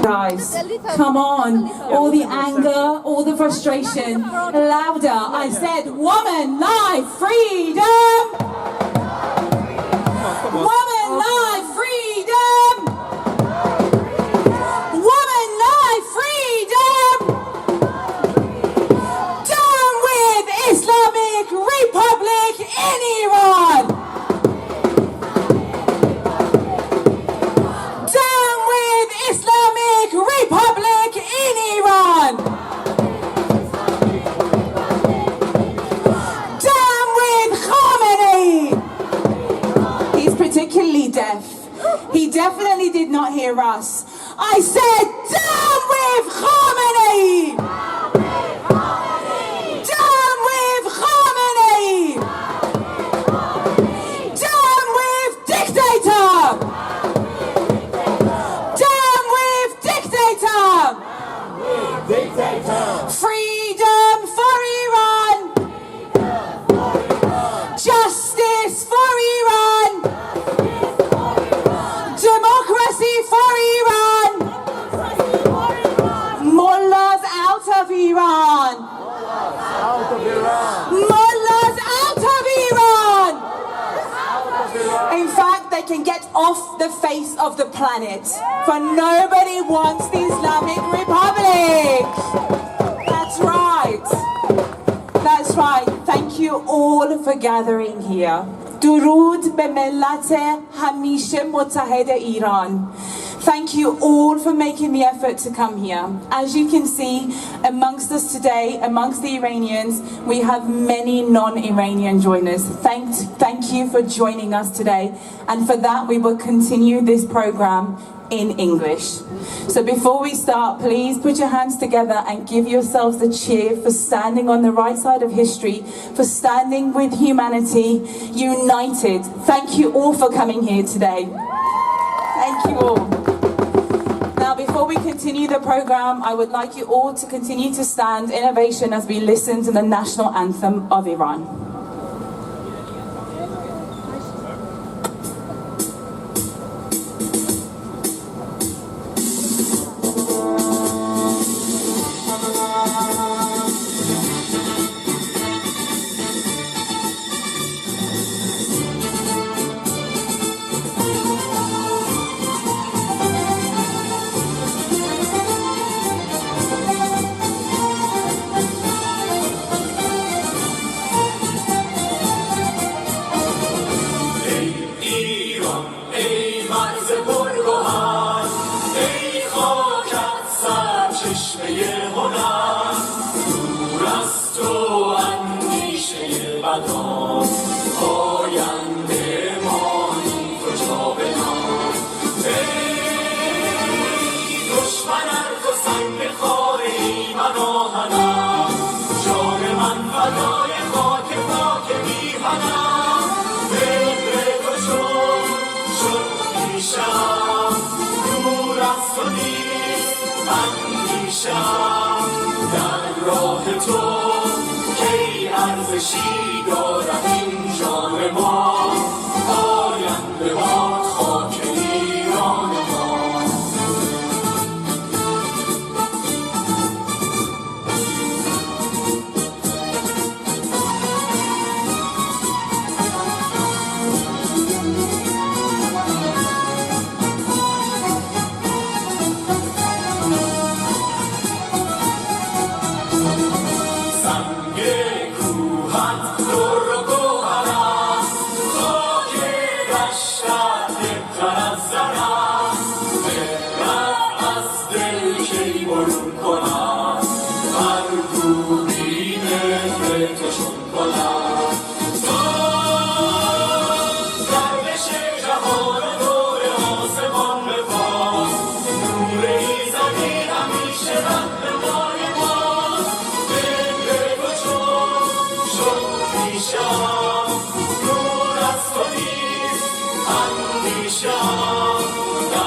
guys. Come on. All the anger, all the frustration. Louder. I said, woman, life, freedom. Woman, life, freedom. Woman, life, freedom. Down with Islamic Republic in Iran. Republic in Iran. Down with Khamenei. He's particularly deaf. He definitely did not hear us. I said, down with Khamenei. Down with Khamenei. Down with dictator. Freedom for Iran. Justice for Iran. Democracy for Iran. Mullahs out of Iran. Mullahs out of Iran. In fact, they can get off the face of the planet, for nobody wants the Islamic Republic. That's right. That's right. Thank you all for gathering here. درود به ملت همیشه متحد ایران. Thank you all for making the effort to come here. As you can see, amongst us today, amongst the Iranians, we have many non-Iranian joiners. Thank you for joining us today. And for that, we will continue this program in English. So before we start, please put your hands together and give yourselves a cheer for standing on the right side of history, for standing with humanity, united. Thank you all for coming here today. Thank you all. Now, before we continue the program, I would like you all to continue to stand in ovation as we listen to the national anthem of Iran.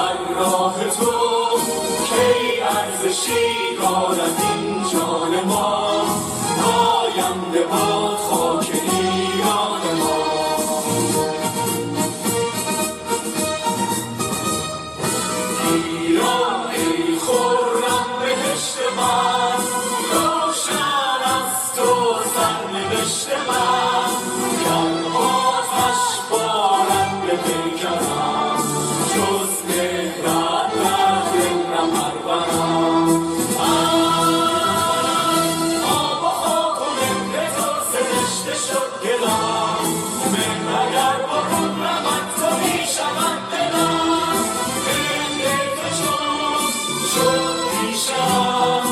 در راه تو کی ارزشی دارد این جان ما پاینده باد خاک ایران ما ایران ای خود اندیشم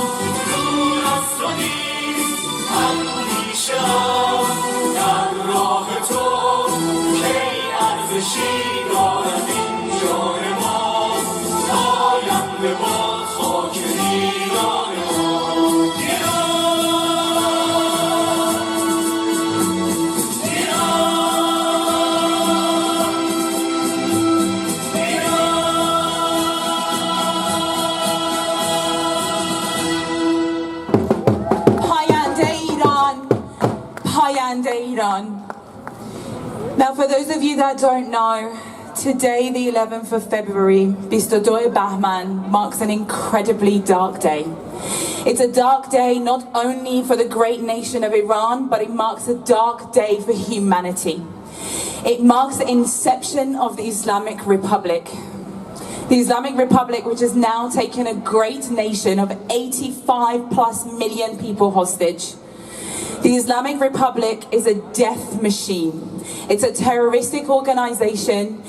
دور است و نیست اندیشم در راه تو کی ارزشی دارد این جان ما آینده باد خاک ایران ما Iran. Now, for those of you that don't know, today, the 11th of February, 22 Bahman, marks an incredibly dark day. It's a dark day not only for the great nation of Iran, but it marks a dark day for humanity. It marks the inception of the Islamic Republic. The Islamic Republic, which has now taken a great nation of 85+ million people hostage. The Islamic Republic is a death machine. It's a terroristic organization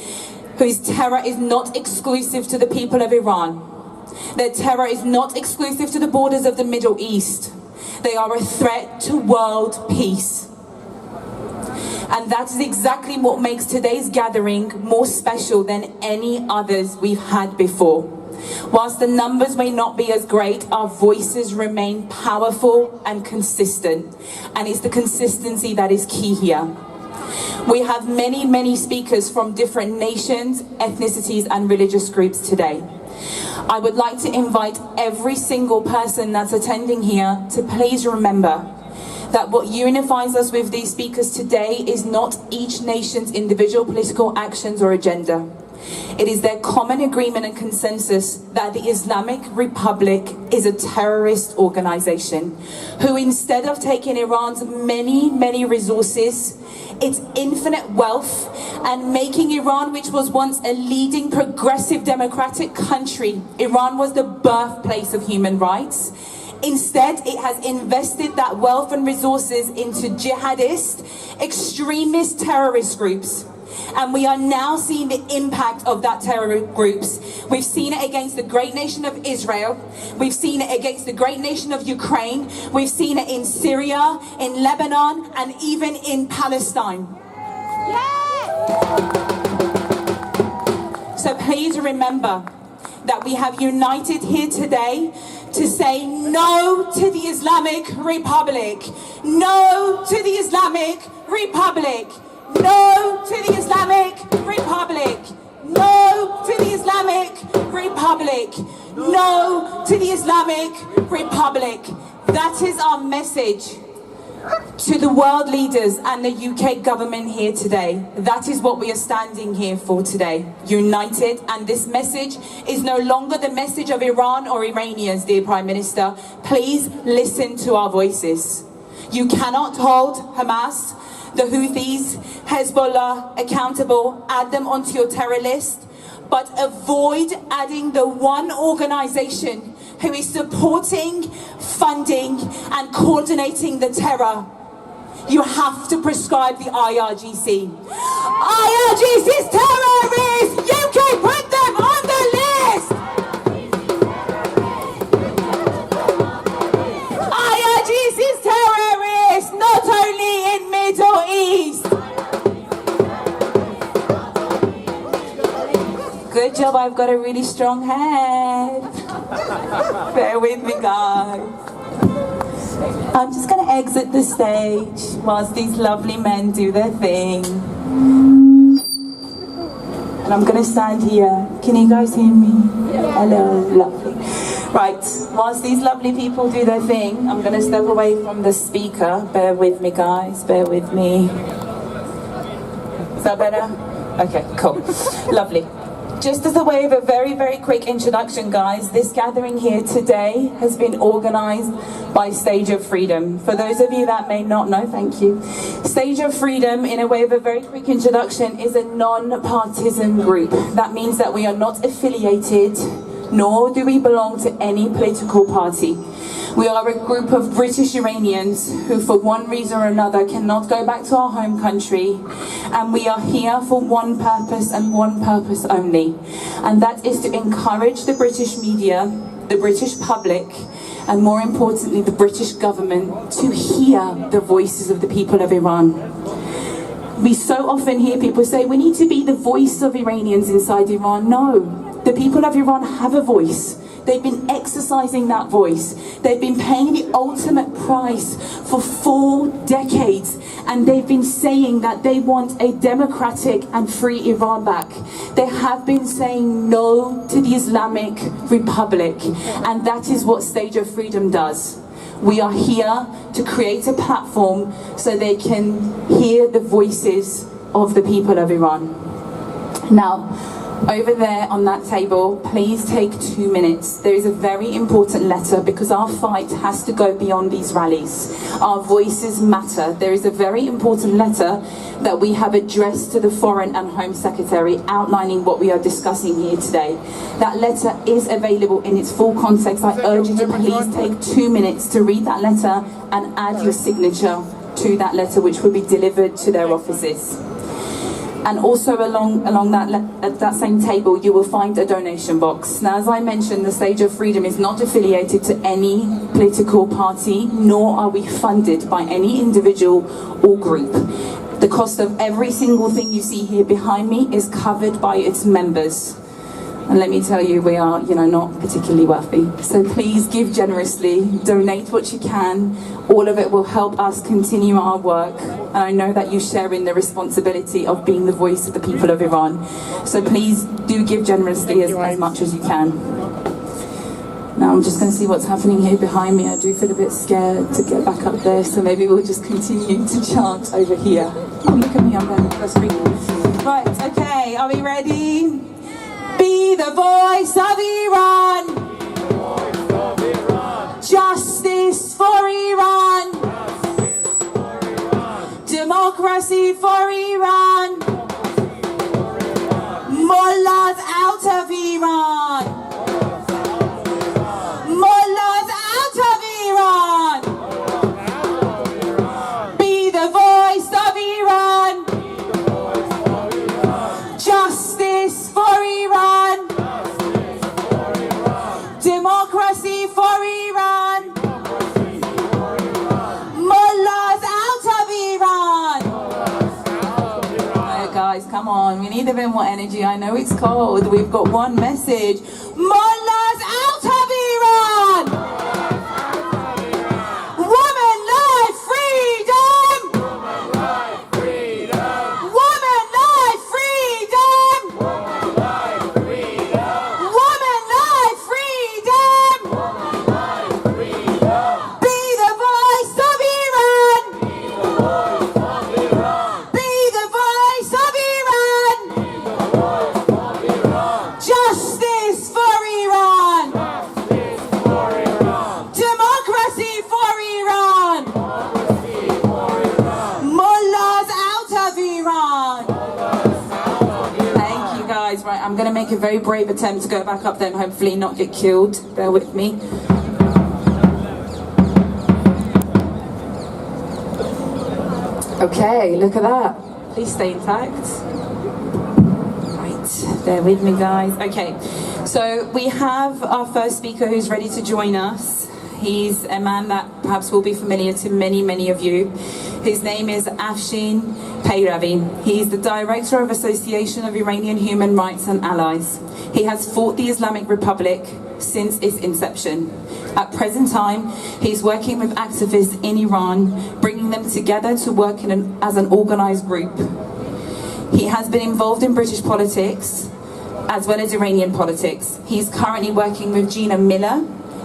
whose terror is not exclusive to the people of Iran. Their terror is not exclusive to the borders of the Middle East. They are a threat to world peace. And that is exactly what makes today's gathering more special than any others we've had before. Whilst the numbers may not be as great, our voices remain powerful and consistent. And it's the consistency that is key here. We have many speakers from different nations, ethnicities and religious groups today. I would like to invite every single person that's attending here to please remember that what unifies us with these speakers today is not each nation's individual political actions or agenda. It is their common agreement and consensus that the Islamic Republic is a terrorist organization who, instead of taking Iran's many resources, its infinite wealth, and making Iran, which was once a leading progressive democratic country, Iran was the birthplace of human rights. Instead, it has invested that wealth and resources into jihadist, extremist terrorist groups. And we are now seeing the impact of that terror groups. We've seen it against the great nation of Israel. We've seen it against the great nation of Ukraine. We've seen it in Syria, in Lebanon, and even in Palestine. So please remember that we have united here today to say no to the Islamic Republic. No to the Islamic Republic. No to the Islamic Republic. No to the Islamic Republic. No to the Islamic Republic. That is our message to the world leaders and the UK government here today. That is what we are standing here for today, united. And this message is no longer the message of Iran or Iranians, dear Prime Minister. Please listen to our voices. You cannot hold Hamas, the Houthis, Hezbollah accountable, add them onto your terror list, but avoid adding the one organization who is supporting, funding and coordinating the terror. You have to prescribe the IRGC. IRGC is terrorists! UK, put them on the list! IRGC is terrorists, not only in Middle East. Good job, I've got a really strong head. Bear with me, guys. I'm just going to exit the stage whilst these lovely men do their thing. And I'm going to stand here. Can you guys hear me? Yeah. Hello, lovely. Right, whilst these lovely people do their thing, I'm going to step away from the speaker. Bear with me, guys. Bear with me. Is that better? Okay, cool. Lovely. Just as a way of a very quick introduction, guys, this gathering here today has been organised by Stage of Freedom. For those of you that may not know, thank you. Stage of Freedom, in a way of a very quick introduction, is a non-partisan group. That means that we are not affiliated, nor do we belong to any political party. We are a group of British Iranians who, for one reason or another, cannot go back to our home country, and we are here for one purpose and one purpose only, and that is to encourage the British media the British public, and more importantly, the British government, to hear the voices of the people of Iran. We so often hear people say, we need to be the voice of Iranians inside Iran. No, the people of Iran have a voice. They've been exercising that voice. They've been paying the ultimate price for 4 decades, and they've been saying that they want a democratic and free Iran back. They have been saying no to the Islamic Republic, and that is what Stage of Freedom does. We are here to create a platform so they can hear the voices of the people of Iran. Now, over there on that table, please take 2 minutes. There is a very important letter, because our fight has to go beyond these rallies. Our voices matter. There is a very important letter that we have addressed to the Foreign and Home Secretary, outlining what we are discussing here today. That letter is available in its full context. I urge you to please take 2 minutes to read that letter and add your signature to that letter, which will be delivered to their offices. And also along that same table, you will find a donation box. Now, as I mentioned, the Stage of Freedom is not affiliated to any political party, nor are we funded by any individual or group. The cost of every single thing you see here behind me is covered by its members. And let me tell you, we are, not particularly wealthy. So please give generously, donate what you can. All of it will help us continue our work. And I know that you share in the responsibility of being the voice of the people of Iran. So please do give generously as much as you can. Now I'm just going to see what's happening here behind me. I do feel a bit scared to get back up there, so maybe we'll just continue to chant over here. Oh, look at me, I'm going to speak. Right, okay, are we ready? Be the voice of Iran. Justice for Iran. Democracy for Iran. Mullahs out of Iran. Mullahs out of Iran. Be the voice of Iran. Justice for Iran. Democracy for Iran. Mullahs out of Iran. Right, guys, come on. We need a bit more energy. I know it's cold. We've got one message. Mullahs out of Iran. Woman life freedom. Woman life freedom. Woman life freedom. Be the voice of Iran. Be the voice of Iran. Justice for Iran. Democracy for Iran. Mullahs out of Iran. Thank you, guys. Right, I'm going to make a very brave attempt to go back up there and hopefully not get killed. Bear with me. Okay, look at that. Please stay intact. Right, bear with me, guys. Okay, so we have our first speaker who's ready to join us. He's a man that perhaps will be familiar to many of you. His name is Afshin Pehravi. He's the Director of Association of Iranian Human Rights and Allies. He has fought the Islamic Republic since its inception. At present time, he's working with activists in Iran, bringing them together to work as an organized group. He has been involved in British politics as well as Iranian politics. He's currently working with Gina Miller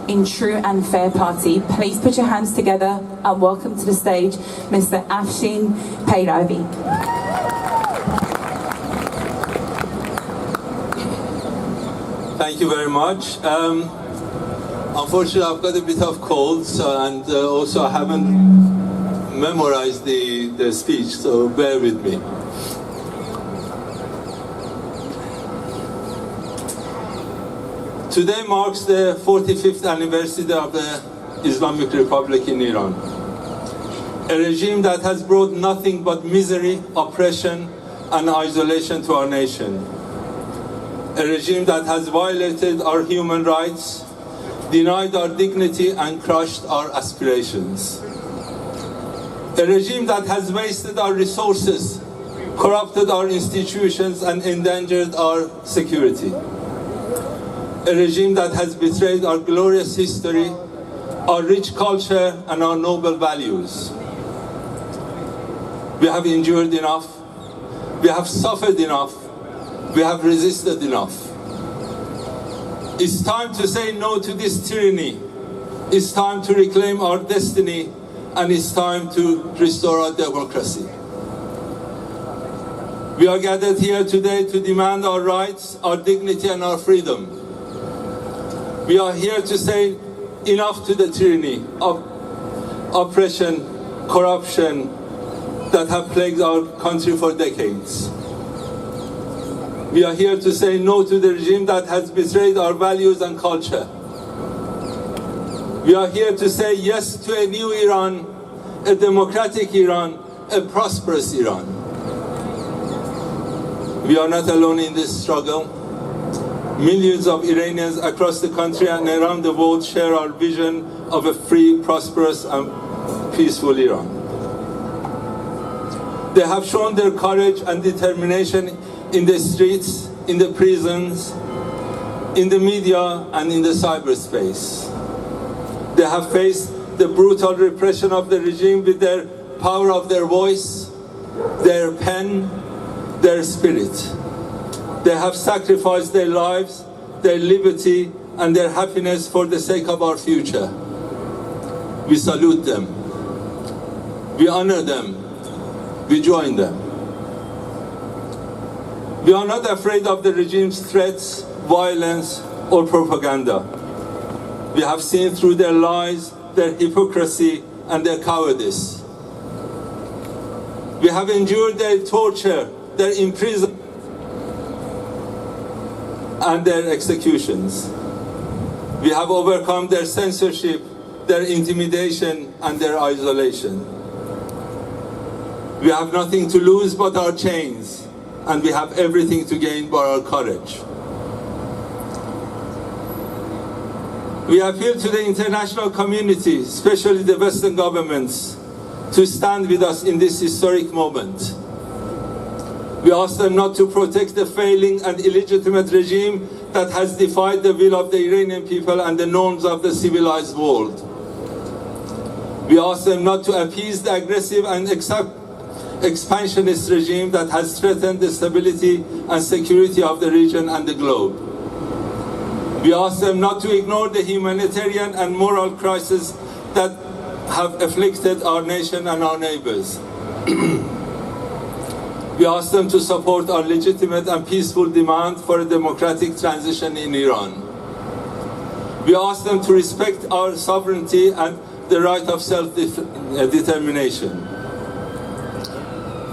in True and Fair Party. Please put your hands together and welcome to the stage Mr. Afshin Pehravi. Thank you very much. Unfortunately, I've got a bit of cold, and also I haven't memorized the speech, so bear with me. Today marks the 45th anniversary of the Islamic Republic in Iran. A regime that has brought nothing but misery, oppression, and isolation to our nation. A regime that has violated our human rights denied our dignity and crushed our aspirations. A regime that has wasted our resources, corrupted our institutions, and endangered our security. A regime that has betrayed our glorious history, our rich culture, and our noble values. We have endured enough. We have suffered enough. We have resisted enough. It's time to say no to this tyranny. It's time to reclaim our destiny, and it's time to restore our democracy. We are gathered here today to demand our rights, our dignity, and our freedom. We are here to say enough to the tyranny of oppression, corruption that have plagued our country for decades. We are here to say no to the regime that has betrayed our values and culture. We are here to say yes to a new Iran, a democratic Iran, a prosperous Iran. We are not alone in this struggle. Millions of Iranians across the country and around the world share our vision of a free, prosperous, and peaceful Iran. They have shown their courage and determination in the streets, in the prisons, in the media, and in the cyberspace. They have faced the brutal repression of the regime with their power of their voice, their pen, their spirit. They have sacrificed their lives, their liberty, and their happiness for the sake of our future. We salute them. We honor them. We join them. We are not afraid of the regime's threats, violence, or propaganda. We have seen through their lies, their hypocrisy, and their cowardice. We have endured their torture, their imprisonment, and their executions. We have overcome their censorship, their intimidation, and their isolation. We have nothing to lose but our chains, and we have everything to gain by our courage. We appeal to the international community, especially the Western governments, to stand with us in this historic moment. We ask them not to protect the failing and illegitimate regime that has defied the will of the Iranian people and the norms of the civilized world. We ask them not to appease the aggressive and expansionist regime that has threatened the stability and security of the region and the globe. We ask them not to ignore the humanitarian and moral crisis that have afflicted our nation and our neighbors. We ask them to support our legitimate and peaceful demand for a democratic transition in Iran. We ask them to respect our sovereignty and the right of self-determination.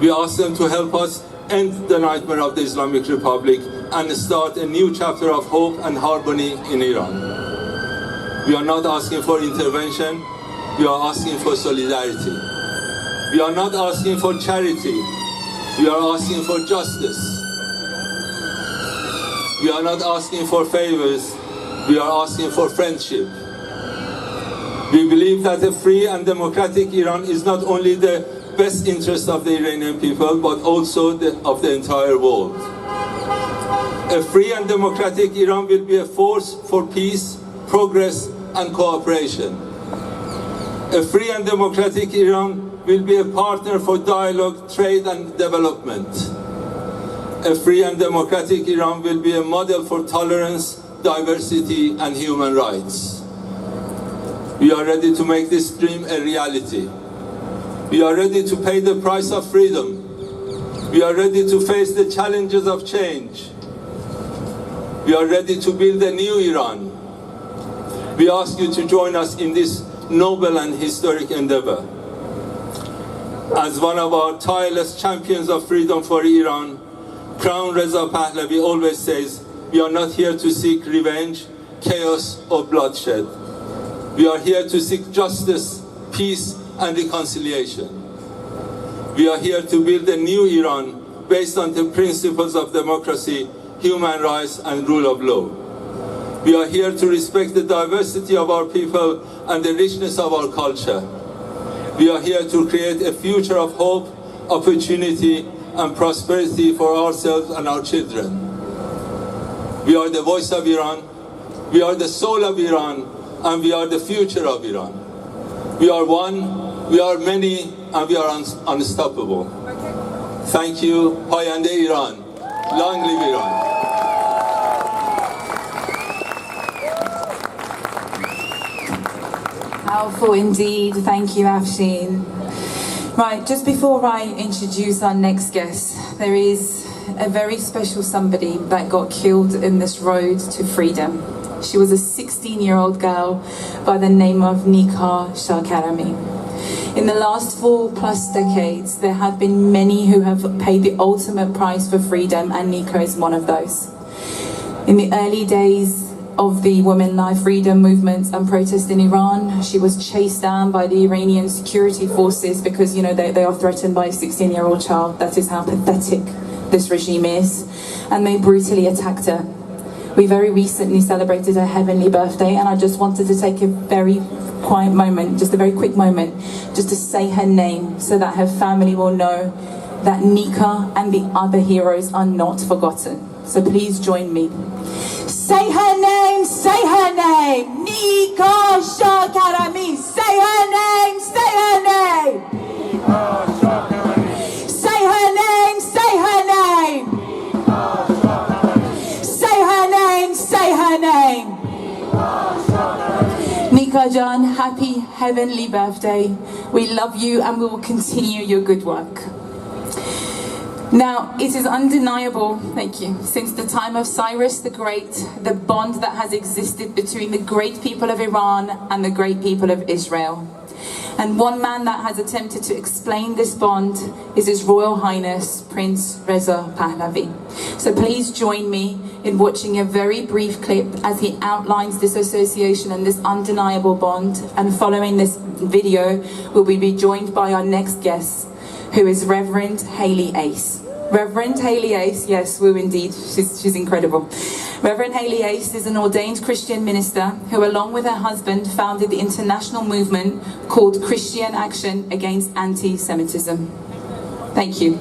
We ask them to help us end the nightmare of the Islamic Republic and start a new chapter of hope and harmony in Iran. We are not asking for intervention, we are asking for solidarity. We are not asking for charity, we are asking for justice. We are not asking for favors, we are asking for friendship. We believe that a free and democratic Iran is not only the best interest of the Iranian people, but also of the entire world. A free and democratic Iran will be a force for peace, progress, and cooperation. A free and democratic Iran will be a partner for dialogue, trade, and development. A free and democratic Iran will be a model for tolerance, diversity, and human rights. We are ready to make this dream a reality. We are ready to pay the price of freedom. We are ready to face the challenges of change. We are ready to build a new Iran. We ask you to join us in this noble and historic endeavor. As one of our tireless champions of freedom for Iran, Crown Reza Pahlavi always says, we are not here to seek revenge, chaos, or bloodshed. We are here to seek justice, peace, and reconciliation. We are here to build a new Iran based on the principles of democracy, human rights, and rule of law. We are here to respect the diversity of our people and the richness of our culture. We are here to create a future of hope, opportunity, and prosperity for ourselves and our children. We are the voice of Iran, we are the soul of Iran, and we are the future of Iran. We are one, we are many, and we are unstoppable. Thank you. Payande Iran. Long live Iran. Powerful indeed. Thank you, Afshin. Right, just before I introduce our next guest, there is a very special somebody that got killed in this road to freedom. She was a 16-year-old girl by the name of Nika Sharkarami. In the last 4+ decades, there have been many who have paid the ultimate price for freedom, and Nika is one of those. In the early days of the Women Life Freedom movements and protests in Iran, she was chased down by the Iranian security forces because, you know, they are threatened by a 16-year-old child. That is how pathetic this regime is. And they brutally attacked her. We very recently celebrated her heavenly birthday, and I just wanted to take a very quiet moment, just a very quick moment, just to say her name so that her family will know that Nika and the other heroes are not forgotten. So please join me. Say her name, Nika Sharkarami. Say her name, say her name. Nika Sharkarami. Say her name, say her name. Nika Sharkarami. Say her name, say her name. Nika Jan, happy heavenly birthday. We love you and we will continue your good work. Now, it is undeniable, thank you, since the time of Cyrus the Great, the bond that has existed between the great people of Iran and the great people of Israel. And one man that has attempted to explain this bond is His Royal Highness Prince Reza Pahlavi. So please join me in watching a very brief clip as he outlines this association and this undeniable bond. And following this video, we'll be joined by our next guest, who is Reverend Hayley Ace. Reverend Hayley Ace, yes, woo indeed, she's incredible. Reverend Hayley Ace is an ordained Christian minister who, along with her husband, founded the international movement called Christian Action Against Anti-Semitism. Thank you.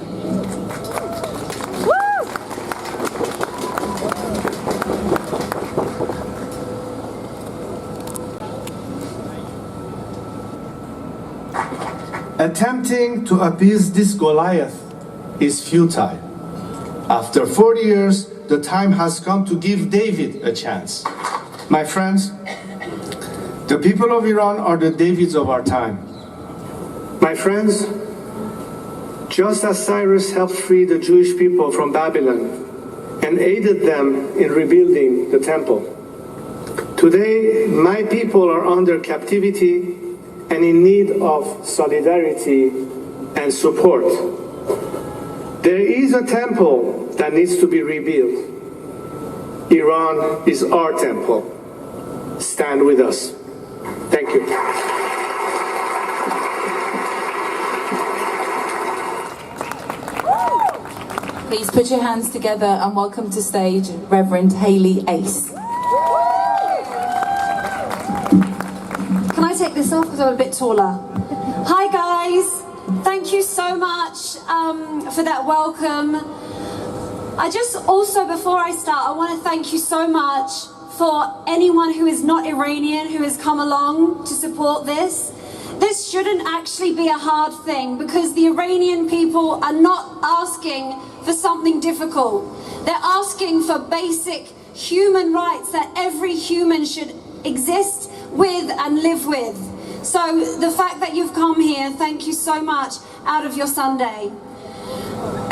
Attempting to appease this Goliath is futile. After 40 years, the time has come to give David a chance. My friends, the people of Iran are the Davids of our time. My friends, just as Cyrus helped free the Jewish people from Babylon and aided them in rebuilding the temple, today my people are under captivity and in need of solidarity and support. There is a temple that needs to be rebuilt. Iran is our temple. Stand with us. Thank you. Please put your hands together and welcome to stage Reverend Hayley Ace. Can I take this off because I'm a bit taller? Hi guys, thank you so much for that welcome. I just also, before I start, I want to thank you so much for anyone who is not Iranian who has come along to support this. This shouldn't actually be a hard thing because the Iranian people are not asking for something difficult. They're asking for basic human rights that every human should exist with and live with. So the fact that you've come here, thank you so much out of your Sunday.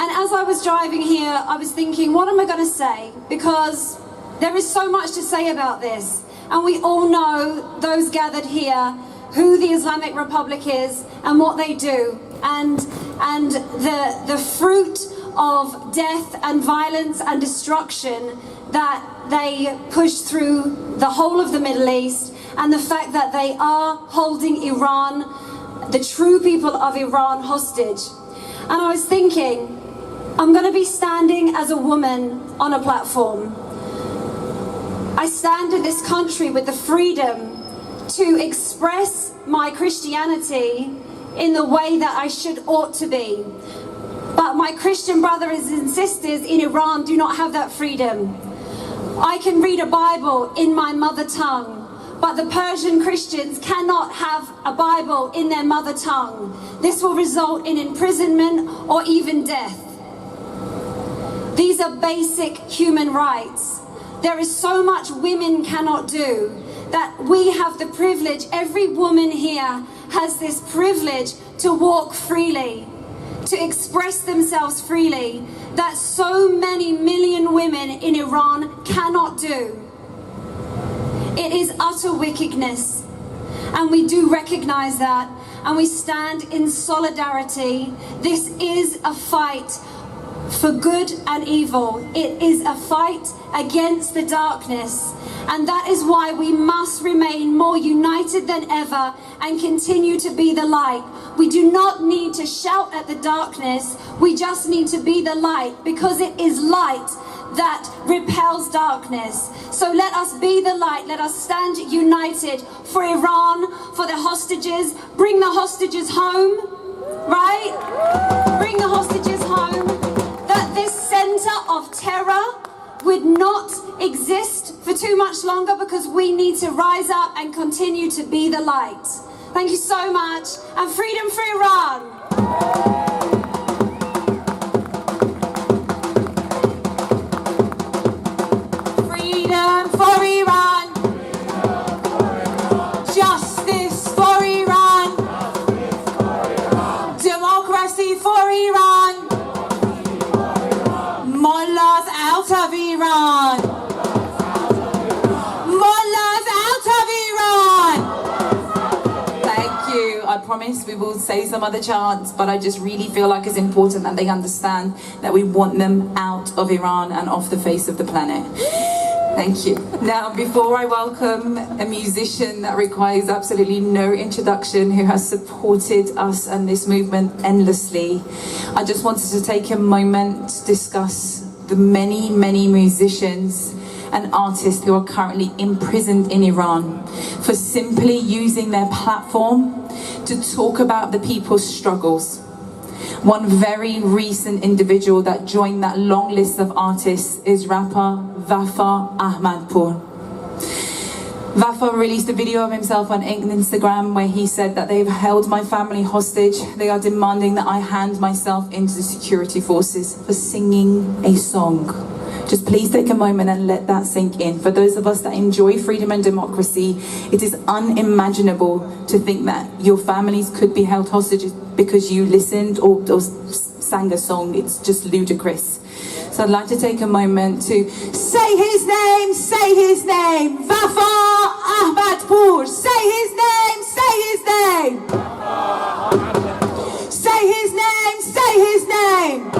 And as I was driving here, I was thinking, what am I going to say? Because there is so much to say about this. And we all know, those gathered here, who the Islamic Republic is and what they do. And the fruit of death and violence and destruction that they push through the whole of the Middle East, and the fact that they are holding Iran, the true people of Iran, hostage. And I was thinking, I'm going to be standing as a woman on a platform. I stand in this country with the freedom to express my Christianity in the way that I ought to be. But my Christian brothers and sisters in Iran do not have that freedom. I can read a Bible in my mother tongue, but the Persian Christians cannot have a Bible in their mother tongue. This will result in imprisonment or even death. These are basic human rights. There is so much women cannot do that we have the privilege, every woman here has this privilege to walk freely, to express themselves freely, that so many million women in Iran cannot do. It is utter wickedness, and we do recognize that, and we stand in solidarity. This is a fight for good and evil. It is a fight against the darkness, and that is why we must remain more united than ever and continue to be the light. We do not need to shout at the darkness, we just need to be the light, because it is light that repels darkness. So let us be the light, let us stand united for Iran, for the hostages. Bring the hostages home, right? Bring the hostages home. That this center of terror would not exist for too much longer, because we need to rise up and continue to be the light. Thank you so much, and freedom for Iran! Freedom for Iran! Justice for Iran! Democracy for Iran! Mullahs out of Iran! Mullahs out of Iran! Thank you. I promise we will say some other chants, but I just really feel like it's important that they understand that we want them out of Iran and off the face of the planet. Thank you. Now, before I welcome a musician that requires absolutely no introduction, who has supported us and this movement endlessly, I just wanted to take a moment to discuss the many, many musicians and artists who are currently imprisoned in Iran for simply using their platform to talk about the people's struggles. One very recent individual that joined that long list of artists is rapper Vafa Ahmadpour. Vafa released a video of himself on Instagram where he said that they've held my family hostage. They are demanding that I hand myself into the security forces for singing a song. Just please take a moment and let that sink in. For those of us that enjoy freedom and democracy, it is unimaginable to think that your families could be held hostage because you listened or sang a song. It's just ludicrous. So I'd like to take a moment to say his name, Vafa Ahmadpour. Say his name, say his name. Say his name, say his name.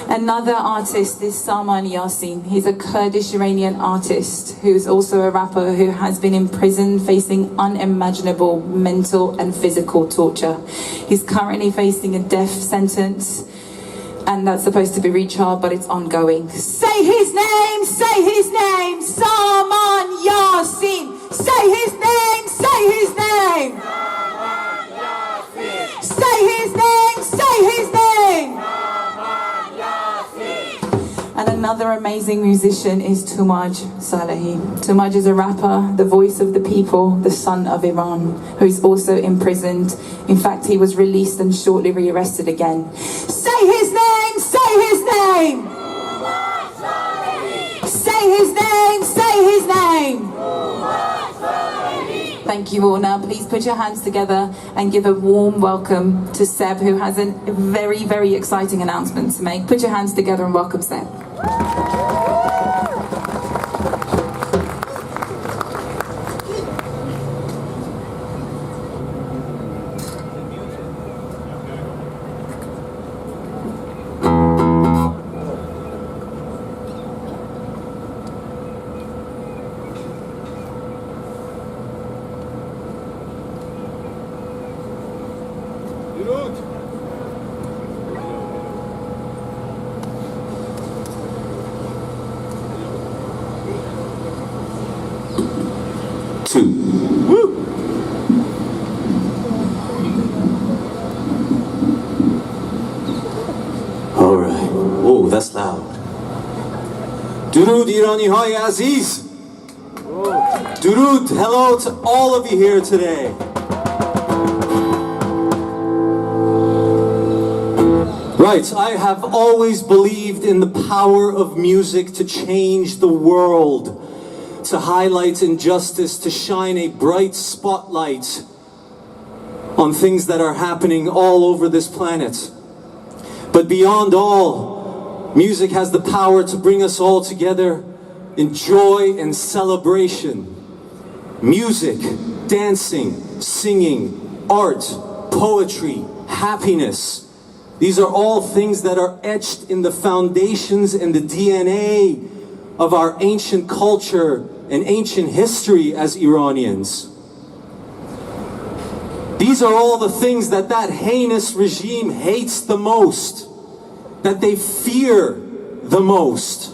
Another artist is Salman Yasin. He's a Kurdish Iranian artist who's also a rapper who has been in prison facing unimaginable mental and physical torture. He's currently facing a death sentence, and that's supposed to be retried, but it's ongoing. Say his name, Salman Yasin. Say his name, say his name. Say his name, say his name. And another amazing musician is Tumaj Salehi. Tumaj is a rapper, the voice of the people, the son of Iran, who's also imprisoned. In fact, he was released and shortly rearrested again. Say his name, say his name! Say his name, say his name! Thank you all. Now please put your hands together and give a warm welcome to Seb, who has a very, very exciting announcement to make. Put your hands together and welcome Seb. 2. All right. Oh, that's loud. Durud Irani Hai Aziz. Durud, hello to all of you here today. Right, I have always believed in the power of music to change the world, to highlight injustice, to shine a bright spotlight on things that are happening all over this planet. But beyond all, music has the power to bring us all together in joy and celebration. Music, dancing, singing, art, poetry, happiness. These are all things that are etched in the foundations and the DNA of our ancient culture and ancient history as Iranians. These are all the things that heinous regime hates the most, that they fear the most.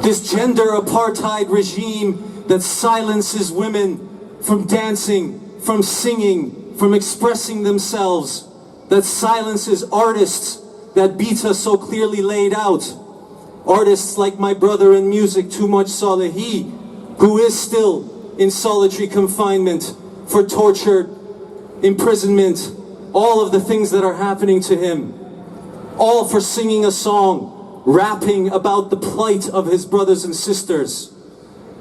This gender apartheid regime that silences women from dancing, from singing, from expressing themselves, that silences artists that Bita so clearly laid out. Artists like my brother in music, Too Much Salehi, who is still in solitary confinement for torture, imprisonment, all of the things that are happening to him. All for singing a song, rapping about the plight of his brothers and sisters,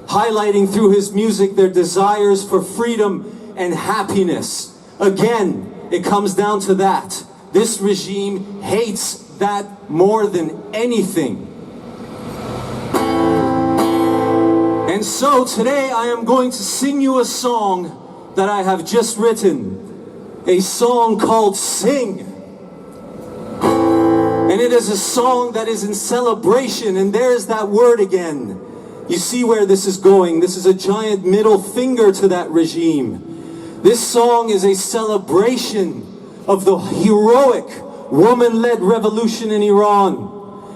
highlighting through his music their desires for freedom and happiness. Again, it comes down to that. This regime hates that more than anything. And so today I am going to sing you a song that I have just written, a song called Sing. And it is a song that is in celebration, and there's that word again. You see where this is going. This is a giant middle finger to that regime. This song is a celebration of the heroic woman-led revolution in Iran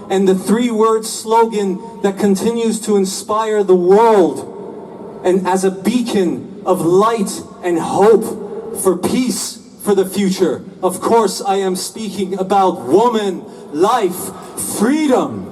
and the three-word slogan that continues to inspire the world and as a beacon of light and hope for peace for the future. Of course, I am speaking about woman, life, freedom.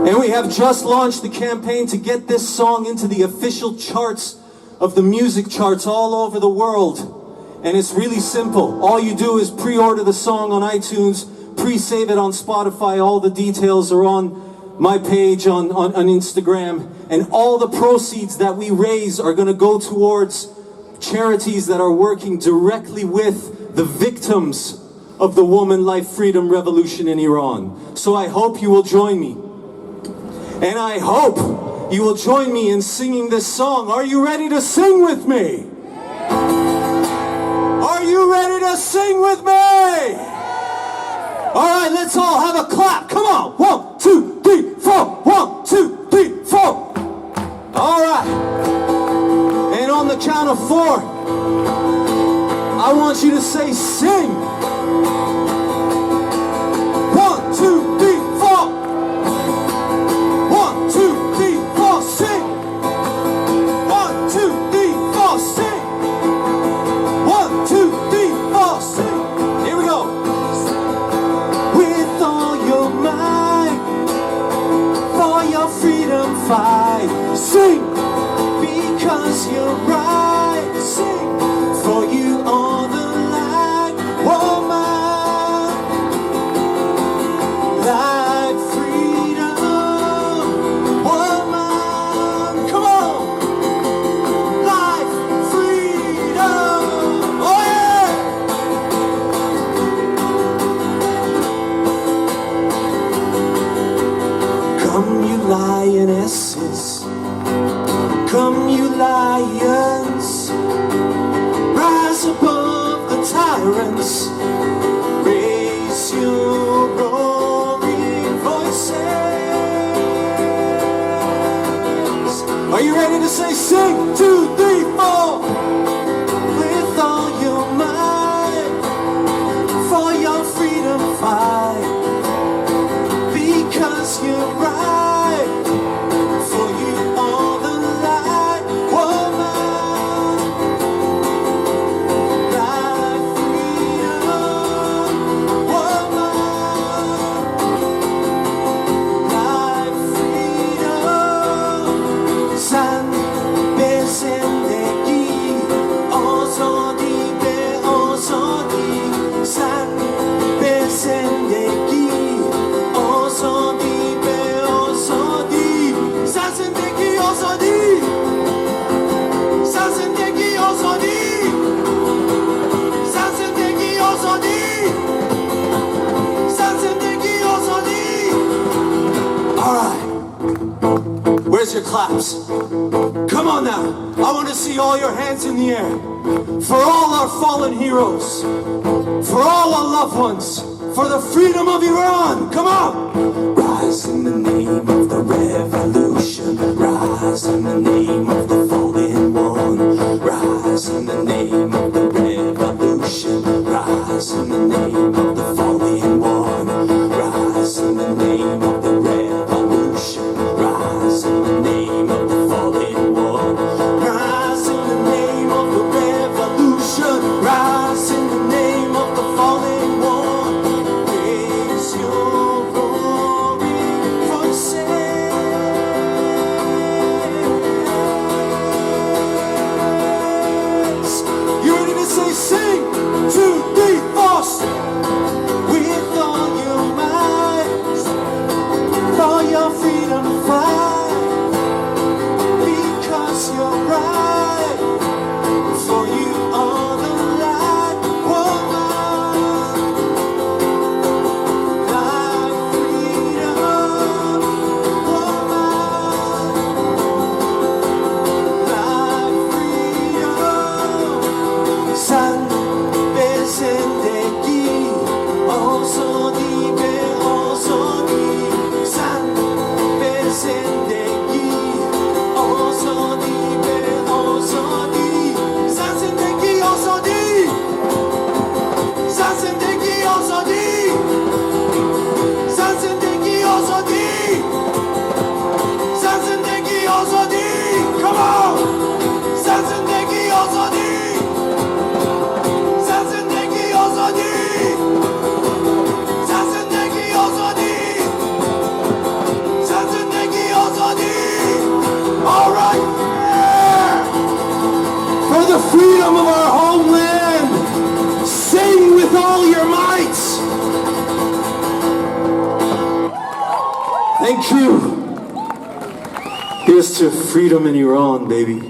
And we have just launched the campaign to get this song into the official charts of the music charts all over the world. And it's really simple. All you do is pre-order the song on iTunes, pre-save it on Spotify. All the details are on my page on Instagram. And all the proceeds that we raise are going to go towards charities that are working directly with the victims of the woman, life, freedom revolution in Iran. So I hope you will join me. And I hope you will join me in singing this song. Are you ready to sing with me? Are you ready to sing with me? All right, let's all have a clap. Come on. 1, 2, 3, 4. 1, 2, 3, 4. All right. And on the count of 4, I want you to say sing. 1, 2, 3, 4. 1, 2, 3, 4, sing. 1, 2, 3, 4, sing. 1, 2, 3, 4, sing. Here we go. With all your might, for your freedom fight. Sing, because you're right. Sing, for you are the light, woman. Light, freedom, woman. Come on. Life, freedom. Oh yeah. Come you lionesses, come you lions, rise above the tyrants, raise your roaring voices. Are you ready to say sing? 2, 3, 4. With all your might, for your freedom fight, because you're right. Where's your claps? Come on now. I want to see all your hands in the air. For all our fallen heroes. For all our loved ones. For the freedom of Iran. Come on. Rise in the name of the revolution. Rise in the name of the fallen one. Rise in the name of the revolution. Rise in the name of the fallen one. Rise in the name of the revolution. Rise in the name of the fallen one. Rise in the name of the revolution. Rise in the name of the fallen one. Raise your glory voices. You ready to say sing? 2, 3, 4. With all your might, for your freedom fight, because you're right, for you are the light, woman, life, freedom, woman, life, freedom, sun, besendeki, also san, besendeki, also san, sendeki, san, sendeki, san, sendeki, san, sendeki, come on, san, sendeki, san, sendeki, all right, yeah. For the freedom of our homeland, sing with all your might. Thank you. Here's to freedom in Iran, baby.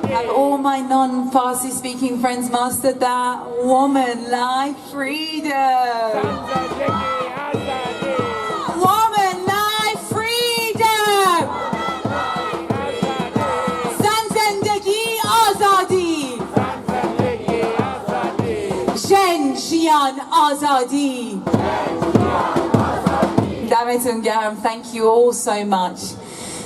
Have all my non-Farsi speaking friends mastered that? Woman, life, freedom. Woman, life, freedom. Zan zendegi azadi. Jen jian azadi. Damitun Garam, thank you all so much.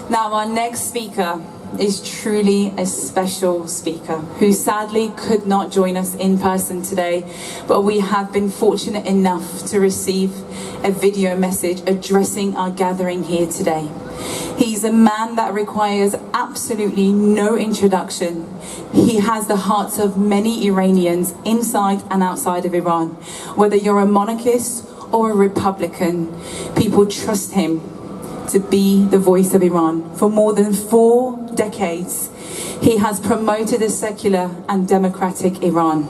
Now our next speaker is truly a special speaker who sadly could not join us in person today, but we have been fortunate enough to receive a video message addressing our gathering here today. He's a man that requires absolutely no introduction. He has the hearts of many Iranians inside and outside of Iran. Whether you're a monarchist or a Republican, people trust him to be the voice of Iran. For more than 4 decades, he has promoted a secular and democratic Iran.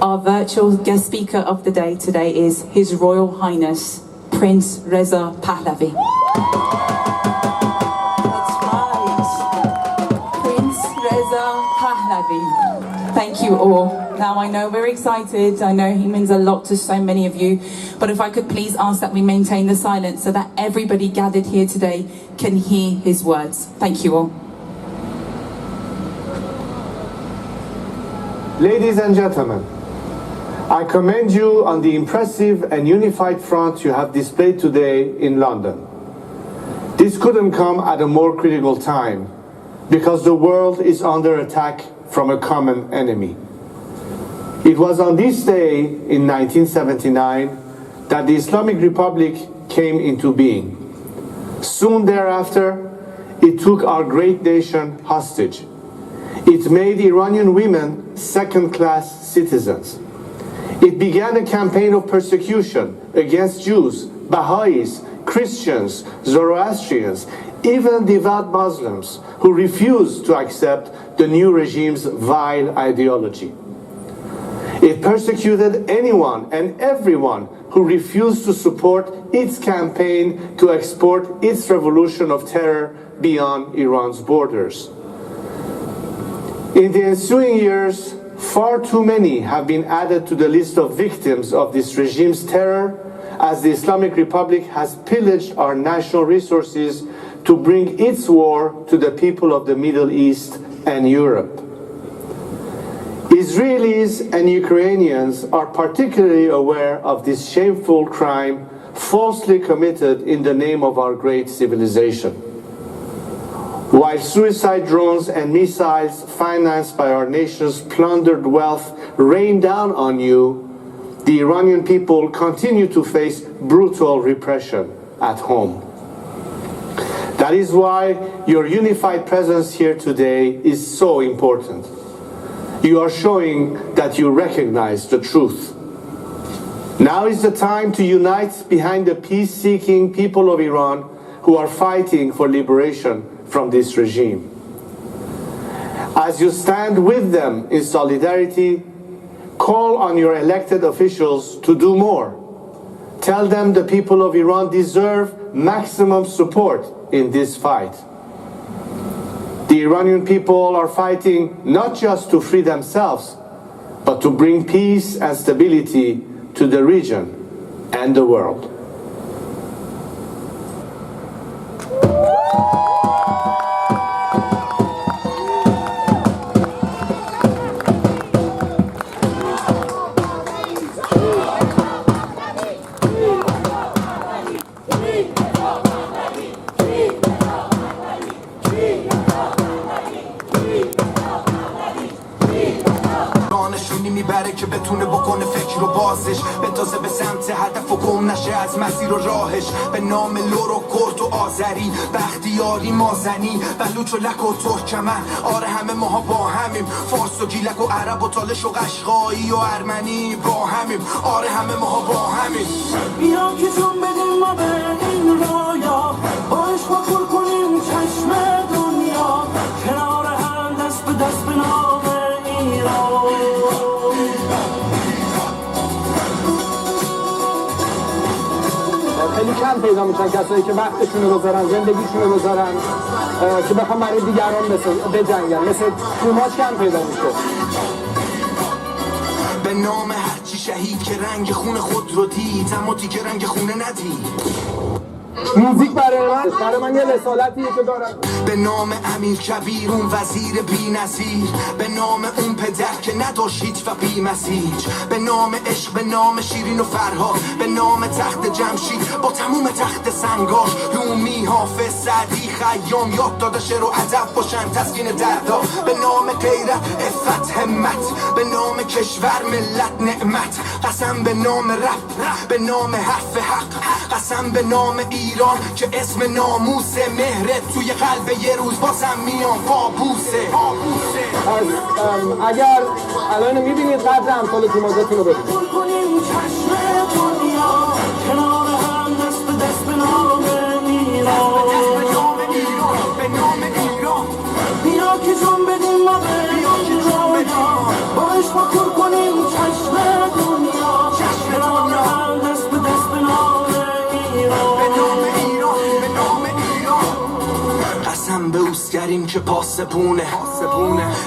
Our virtual guest speaker of the day today is His Royal Highness, Prince Reza Pahlavi. That's right, Prince Reza Pahlavi. Thank you all. Now I know we're excited, I know he means a lot to so many of you, but if I could please ask that we maintain the silence so that everybody gathered here today can hear his words. Thank you all. Ladies and gentlemen, I commend you on the impressive and unified front you have displayed today in London. This couldn't come at a more critical time because the world is under attack from a common enemy. It was on this day in 1979 that the Islamic Republic came into being. Soon thereafter, it took our great nation hostage. It made Iranian women second-class citizens. It began a campaign of persecution against Jews, Baha'is, Christians, Zoroastrians, even devout Muslims who refused to accept the new regime's vile ideology. It persecuted anyone and everyone who refused to support its campaign to export its revolution of terror beyond Iran's borders. In the ensuing years, Far too many have been added to the list of victims of this regime's terror, as the Islamic Republic has pillaged our national resources to bring its war to the people of the Middle East and Europe. Israelis and Ukrainians are particularly aware of this shameful crime falsely committed in the name of our great civilization. While suicide drones and missiles financed by our nation's plundered wealth rain down on you, the Iranian people continue to face brutal repression at home. That is why your unified presence here today is so important. You are showing that you recognize the truth. Now is the time to unite behind the peace-seeking people of Iran who are fighting for liberation from this regime. As you stand with them in solidarity, call on your elected officials to do more. Tell them the people of Iran deserve maximum support in this fight. The Iranian people are fighting not just to free themselves, but to bring peace and stability to the region and the world. میبره که بتونه بکنه فکر رو بازش بتازه به سمت هدف و گم نشه از مسیر و راهش به نام لور و کرد و آذری بختیاری مازنی بلوچ و لک و ترکمن آره همه ماها با همیم فارس و گیلک و عرب و تالش و قشقایی و ارمنی با همیم آره همه ماها با همیم بیا که جون بدیم ما به این رایا با عشق و پر کنیم چشم دنیا کنار هم دست به دست به نام ایران خیلی کم پیدا میشن کسایی که وقتشون رو بذارن زندگیشون رو بذارن که بخوام برای دیگران بجنگن مثل توماش کم پیدا میشه به نام هرچی شهید که رنگ خون خود رو دید اما دیگه رنگ خونه ندید موزیک برای من یه رسالتیه که دارم به نام امیر کبیر اون وزیر بی نظیر به نام اون پدر که نداشت و بی مسیج به نام عشق به نام شیرین و فرهاد به نام تخت جمشید با تموم تخت سنگاش رومی حافظ سعدی خیام یاد داده شعر و ادب باشن تسکین دردا به نام غیرت عفت همت به نام کشور ملت نعمت قسم به نام رب به نام حرف حق قسم به نام ایران که اسم ناموس مهرت توی قلب یه روز بازم میان بابوسه اگر الان میبینید قدر امثال تومازتون رو ببینید کنیم چشم دنیا کنار هم دست به دست به نام ایران به نام ایران بیا که جون بدیم ما به این رایا با عشق و پر کنیم چشم دنیا کنار هم دست به دست به نام ایران قسم به اوسگریم که پاسبونه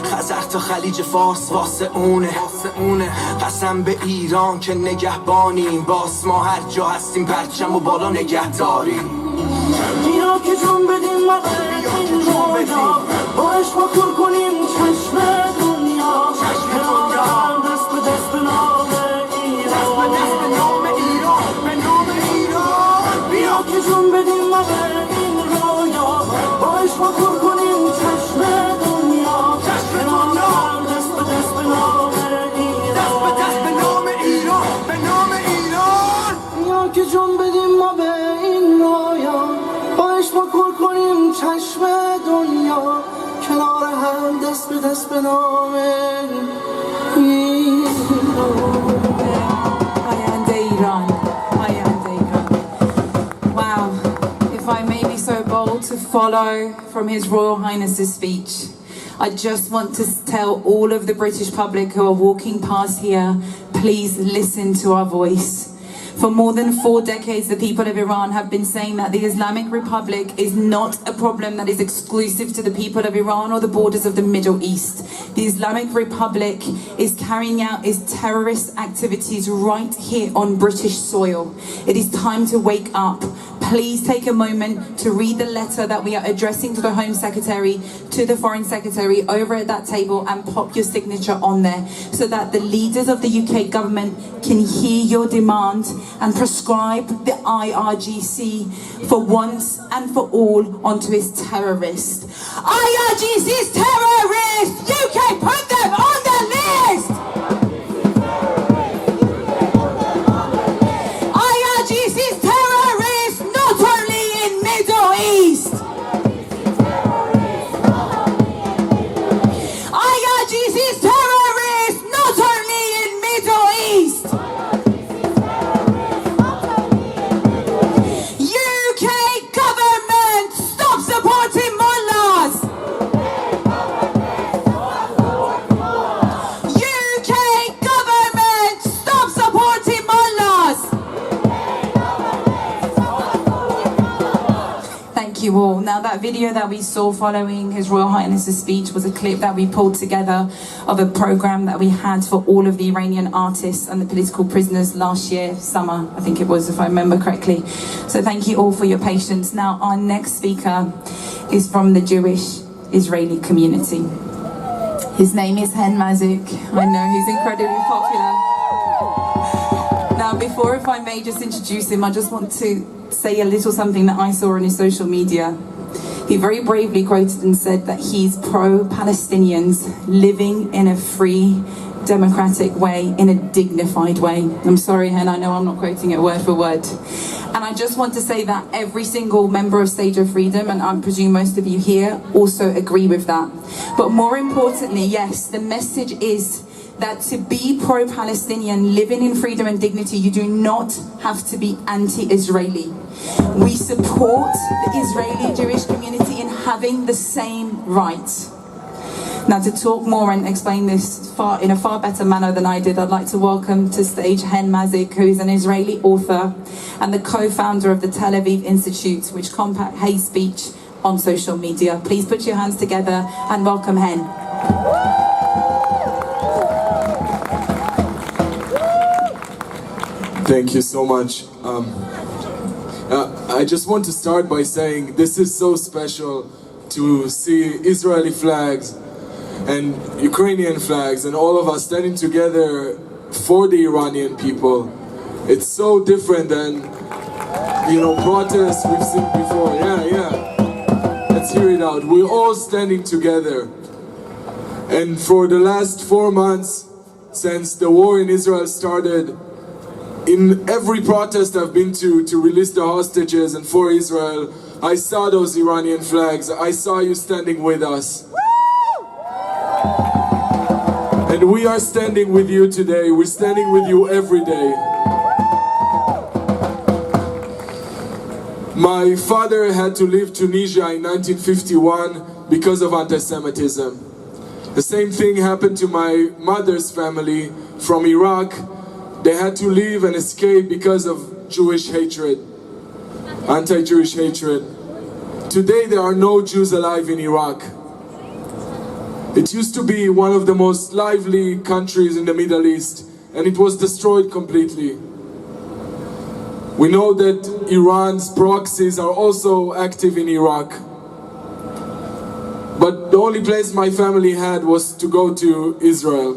خزر تا خلیج فارس واسه اونه قسم به ایران که نگهبانیم باس ما هر جا هستیم پرچم و بالا نگه داریم بیا که جون بدیم ما به این رایا با عشق و پر کنیم چشم دنیا کنار هم دست به دست به نام ایران بیا که جون بدیم ما به این رایا با عشق و پر کنیم چشم دنیا کنار هم دست به دست به نام ایران بیا که جون بدیم ما به این رایا با عشق و پر کنیم چشم دنیا کنار هم دست به دست به نام Wow, if I may be so bold to follow from His Royal Highness's speech, I just want to tell all of the British public who are walking past here, please listen to our voice. For more than 4 decades, the people of Iran have been saying that the Islamic Republic is not a problem that is exclusive to the people of Iran or the borders of the Middle East. The Islamic Republic is carrying out its terrorist activities right here on British soil. It is time to wake up. Please take a moment to read the letter that we are addressing to the Home Secretary, to the Foreign Secretary over at that table, and pop your signature on there so that the leaders of the UK government can hear your demand and prescribe the IRGC for once and for all onto its terrorists. IRGC is terrorists! UK, put them on the list! IRGC is terrorists, not only in Middle East. IRGC is terrorists, not only in Middle East. UK government, stop supporting mullahs. UK government, stop supporting mullahs. Thank you all. Now that video that we saw following His Royal Highness's speech was a clip that we pulled together of a program that we had for all of the Iranian artists and the political prisoners last year, summer, I think it was, if I remember correctly. So thank you all for your patience. Now our next speaker is from the Jewish Israeli community. His name is Hen Mazik. I know he's incredibly popular. Now, before, if I may just introduce him, I just want to say a little something that I saw on his social media. He very bravely quoted and said that he's pro-Palestinians living in a free, democratic way, in a dignified way. I'm sorry, Hen, I know I'm not quoting it word for word. And I just want to say that every single member of Stage of Freedom, and I presume most of you here, also agree with that. But more importantly, yes, the message is that to be pro-Palestinian, living in freedom and dignity, you do not have to be anti-Israeli. We support the Israeli Jewish community in having the same rights. Now, to talk more and explain this in a far better manner than I did, I'd like to welcome to stage Hen Mazik, who is an Israeli author and the co-founder of the Tel Aviv Institute, which combats hate speech on social media. Please put your hands together and welcome Hen. Thank you so much. I just want to start by saying this is so special to see Israeli flags and Ukrainian flags and all of us standing together for the Iranian people. It's so different than, protests we've seen before. Yeah. Let's hear it out. We're all standing together. And for the last 4 months, since the war in Israel started, in every protest I've been to release the hostages and for Israel, I saw those Iranian flags. I saw you standing with us. And we are standing with you today. We're standing with you every day. My father had to leave Tunisia in 1951 because of anti-Semitism. The same thing happened to my mother's family from Iraq. They had to leave and escape because of Jewish hatred, anti-Jewish hatred. Today there are no Jews alive in Iraq. It used to be one of the most lively countries in the Middle East, and it was destroyed completely. We know that Iran's proxies are also active in Iraq. But the only place my family had was to go to Israel.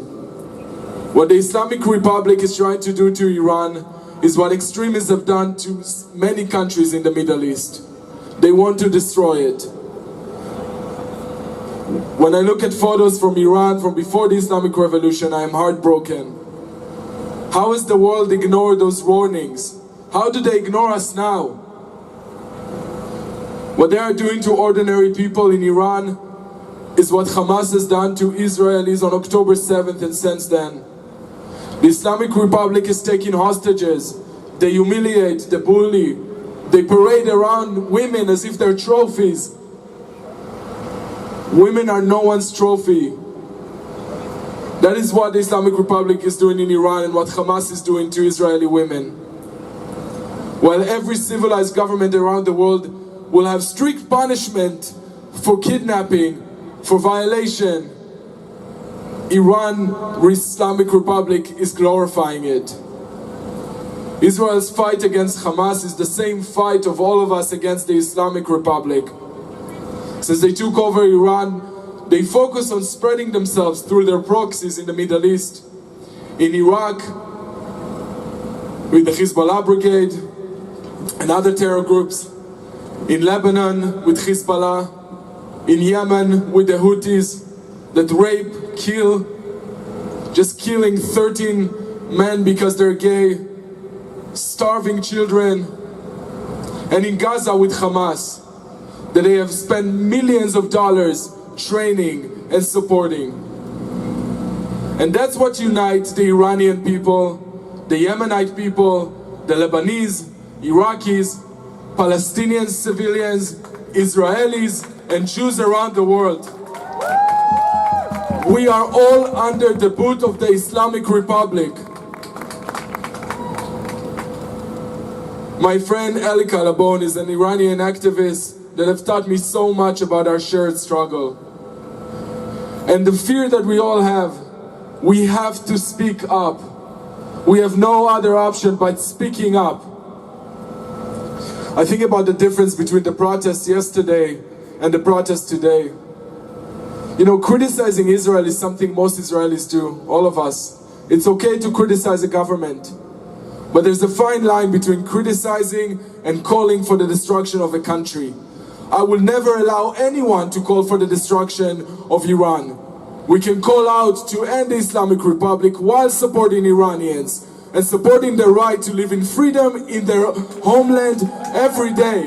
What the Islamic Republic is trying to do to Iran is what extremists have done to many countries in the Middle East. They want to destroy it. When I look at photos from Iran from before the Islamic Revolution, I am heartbroken. How has the world ignored those warnings? How do they ignore us now? What they are doing to ordinary people in Iran is what Hamas has done to Israelis on October 7th and since then. The Islamic Republic is taking hostages. They humiliate, they bully, they parade around women as if they're trophies. Women are no one's trophy. That is what the Islamic Republic is doing in Iran and what Hamas is doing to Israeli women. While every civilized government around the world will have strict punishment for kidnapping, for violation, Iran, Islamic Republic, is glorifying it. Israel's fight against Hamas is the same fight of all of us against the Islamic Republic. Since they took over Iran, they focus on spreading themselves through their proxies in the Middle East. In Iraq, with the Hezbollah Brigade and other terror groups. In Lebanon, with Hezbollah. In Yemen, with the Houthis that rape, kill, just killing 13 men because they're gay, starving children. And in Gaza with Hamas, that they have spent millions of dollars training and supporting. And that's what unites the Iranian people, the Yemenite people, the Lebanese, Iraqis, Palestinian civilians, Israelis, and Jews around the world. We are all under the boot of the Islamic Republic. My friend Eli Kalabon is an Iranian activist that have taught me so much about our shared struggle. And the fear that we all have, we have to speak up. We have no other option but speaking up. I think about the difference between the protests yesterday and the protests today. You know, criticizing Israel is something most Israelis do, all of us. It's okay to criticize a government. But there's a fine line between criticizing and calling for the destruction of a country. I will never allow anyone to call for the destruction of Iran. We can call out to end the Islamic Republic while supporting Iranians and supporting their right to live in freedom in their homeland every day.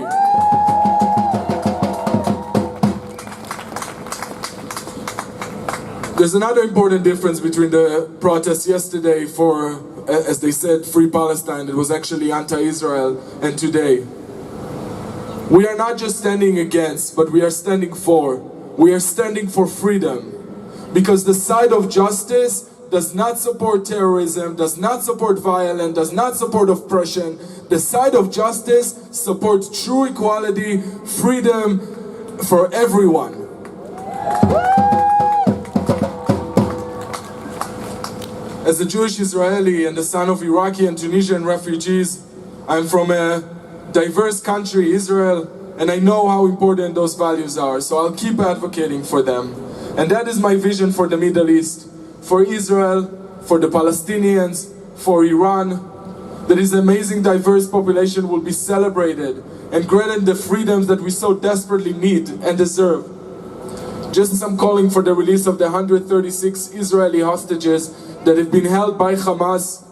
There's another important difference between the protests yesterday for, as they said, Free Palestine. It was actually anti-Israel, and today. We are not just standing against, but we are standing for. We are standing for freedom. Because the side of justice does not support terrorism, does not support violence, does not support oppression. The side of justice supports true equality, freedom for everyone. As a Jewish Israeli and the son of Iraqi and Tunisian refugees, I'm from a diverse country, Israel, and I know how important those values are, so I'll keep advocating for them. And that is my vision for the Middle East, for Israel, for the Palestinians, for Iran, that this amazing diverse population will be celebrated and granted the freedoms that we so desperately need and deserve. Just as I'm calling for the release of the 136 Israeli hostages that have been held by Hamas,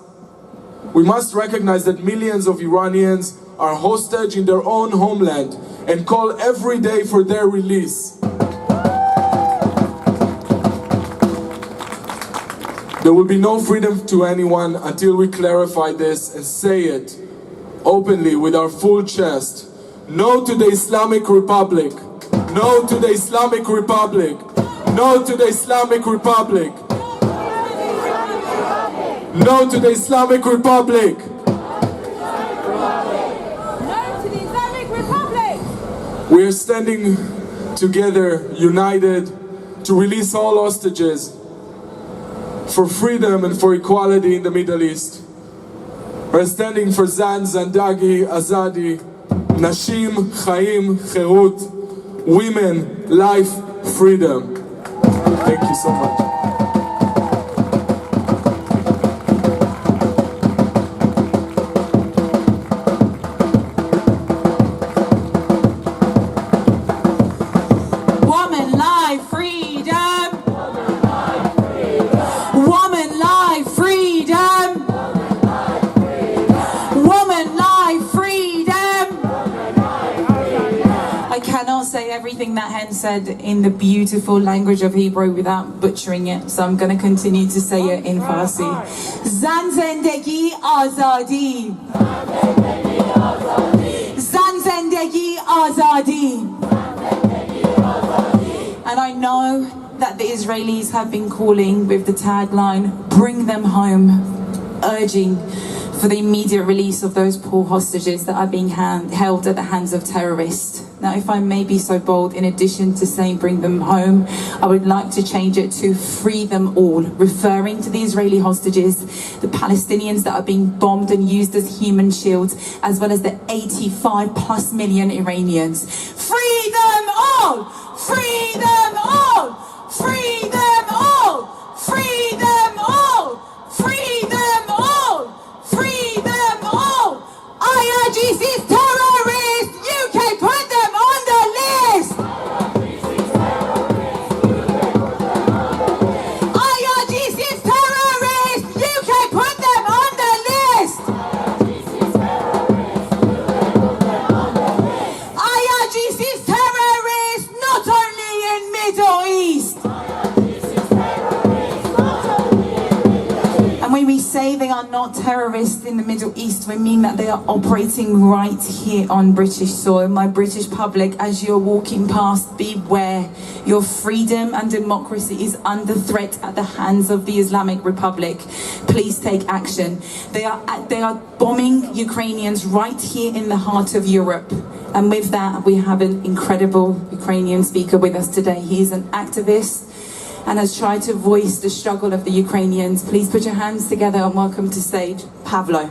we must recognize that millions of Iranians are hostage in their own homeland and call every day for their release. There will be no freedom to anyone until we clarify this and say it openly with our full chest. No to the Islamic Republic. No to the Islamic Republic. No to the Islamic Republic. No to the Islamic Republic. We are standing together, united, to release all hostages, for freedom and for equality in the Middle East. We're standing for Zan, Zandagi, Azadi, Nashim, Chaim, Cherut, women, life, freedom. Thank you so much. Everything that Hen said in the beautiful language of Hebrew without butchering it, so I'm going to continue to say it in Farsi. Zan zendegi azadi. Zan zendegi azadi. And I know that the Israelis have been calling with the tagline, bring them home, urging for the immediate release of those poor hostages that are being held at the hands of terrorists. Now, if I may be so bold, in addition to saying bring them home, I would like to change it to free them all, referring to the Israeli hostages, the Palestinians that are being bombed and used as human shields, as well as the 85+ million Iranians. Free them all! Free them all! Free them all! Free them all! Free them all! Free them all! IRGC's terrorists! UK, put them on the list! IRGC's terrorists! UK, put them on the list! IRGC's terrorists, not only in Middle East. And when we say they are not terrorists in the Middle East, we mean that they are operating right here on British soil. My British public, as you're walking past, beware. Your freedom and democracy is under threat at the hands of the Islamic Republic. Please take action. They are bombing Ukrainians right here in the heart of Europe. And with that, we have an incredible Ukrainian speaker with us today. He is an activist and has tried to voice the struggle of the Ukrainians. Please put your hands together and welcome to stage Pavlo.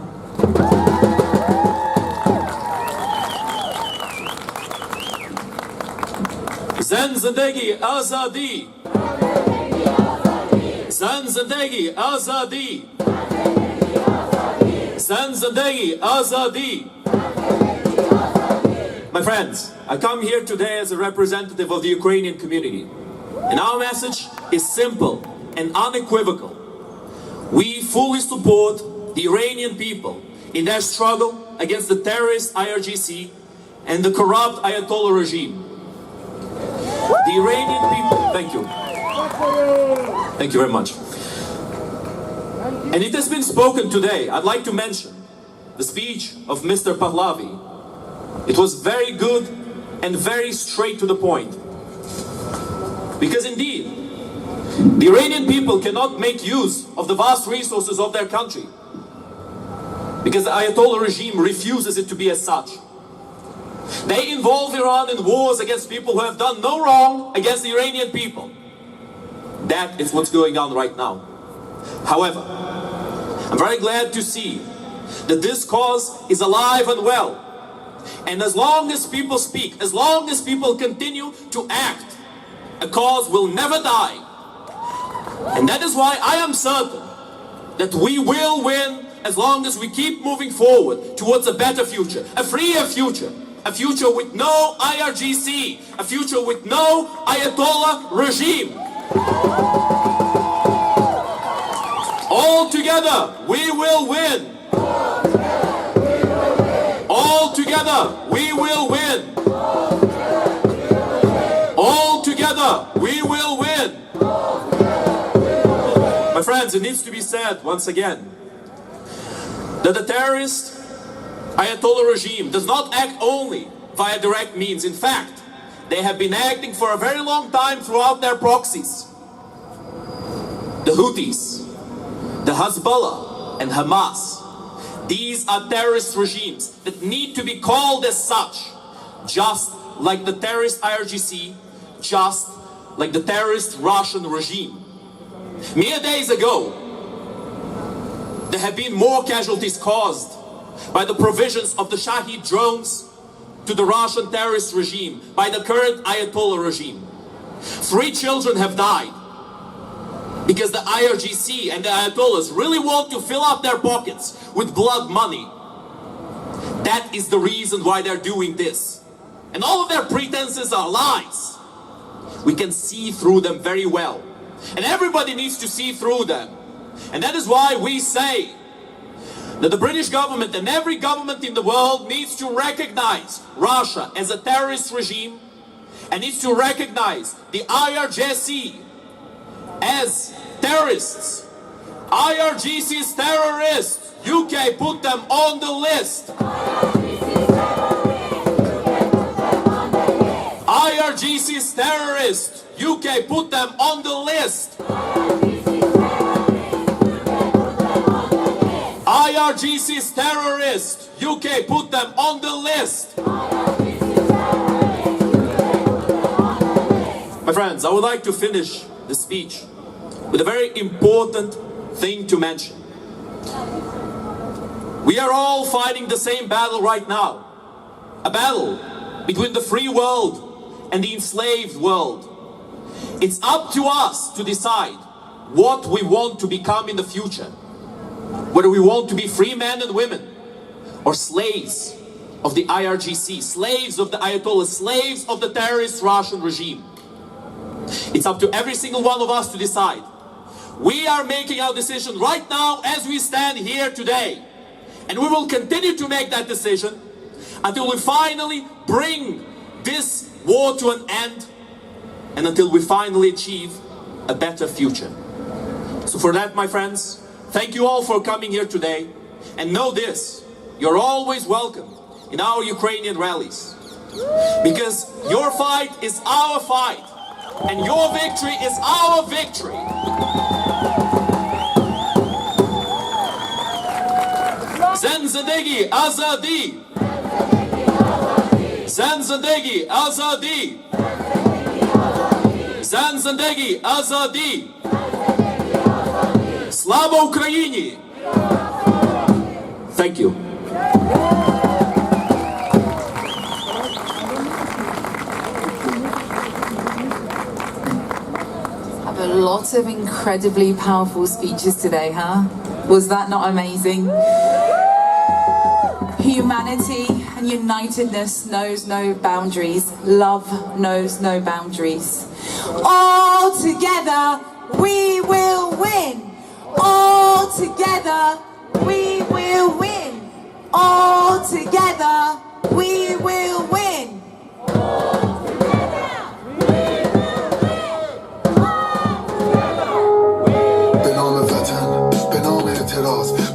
Zan zindagi azadi. Zan zindagi azadi. Zan zindagi azadi. My friends, I come here today as a representative of the Ukrainian community. And our message is simple and unequivocal. We fully support the Iranian people in their struggle against the terrorist IRGC and the corrupt Ayatollah regime. The Iranian people, thank you. Thank you very much. And it has been spoken today. I'd like to mention the speech of Mr. Pahlavi. It was very good and very straight to the point. Because indeed, the Iranian people cannot make use of the vast resources of their country. Because the Ayatollah regime refuses it to be as such. They involve Iran in wars against people who have done no wrong against the Iranian people. That is what's going on right now. However, I'm very glad to see that this cause is alive and well. And as long as people speak, as long as people continue to act, a cause will never die. And that is why I am certain that we will win as long as we keep moving forward towards a better future, a freer future, a future with no IRGC, a future with no Ayatollah regime. All together, we will win. All together, we will win. All together, we will win. My friends, it needs to be said once again that the terrorist Ayatollah regime does not act only via direct means. In fact, they have been acting for a very long time throughout their proxies. The Houthis, the Hezbollah, and Hamas. These are terrorist regimes that need to be called as such, just like the terrorist IRGC, just like the terrorist Russian regime. Mere days ago, there have been more casualties caused by the provisions of the Shahid drones to the Russian terrorist regime, by the current Ayatollah regime. 3 children have died because the IRGC and the Ayatollahs really want to fill up their pockets with blood money. That is the reason why they're doing this. And all of their pretenses are lies. We can see through them very well. And everybody needs to see through them. And that is why we say that the British government and every government in the world needs to recognize Russia as a terrorist regime and needs to recognize the IRGC as terrorists. IRGC's terrorists. UK, put them on the list. IRGC's terrorists. UK, put them on the list. IRGC's terrorists. UK, put them on the list. My friends, I would like to finish the speech with a very important thing to mention. We are all fighting the same battle right now. A battle between the free world and the enslaved world. It's up to us to decide what we want to become in the future. Whether we want to be free men and women or slaves of the IRGC, slaves of the Ayatollah, slaves of the terrorist Russian regime. It's up to every single one of us to decide. We are making our decision right now as we stand here today. And we will continue to make that decision until we finally bring this war to an end and until we finally achieve a better future. So for that, my friends, thank you all for coming here today. And know this, you're always welcome in our Ukrainian rallies. Because your fight is our fight. And your victory is our victory. Zan zindagi azadi. Zan zindagi azadi. Zan zindagi azadi. Slava Ukraini. Thank you. A lot of incredibly powerful speeches today, huh? Was that not amazing? Humanity and unitedness knows no boundaries. Love knows no boundaries. All together, we will win. All together, we will win. All together, we will win.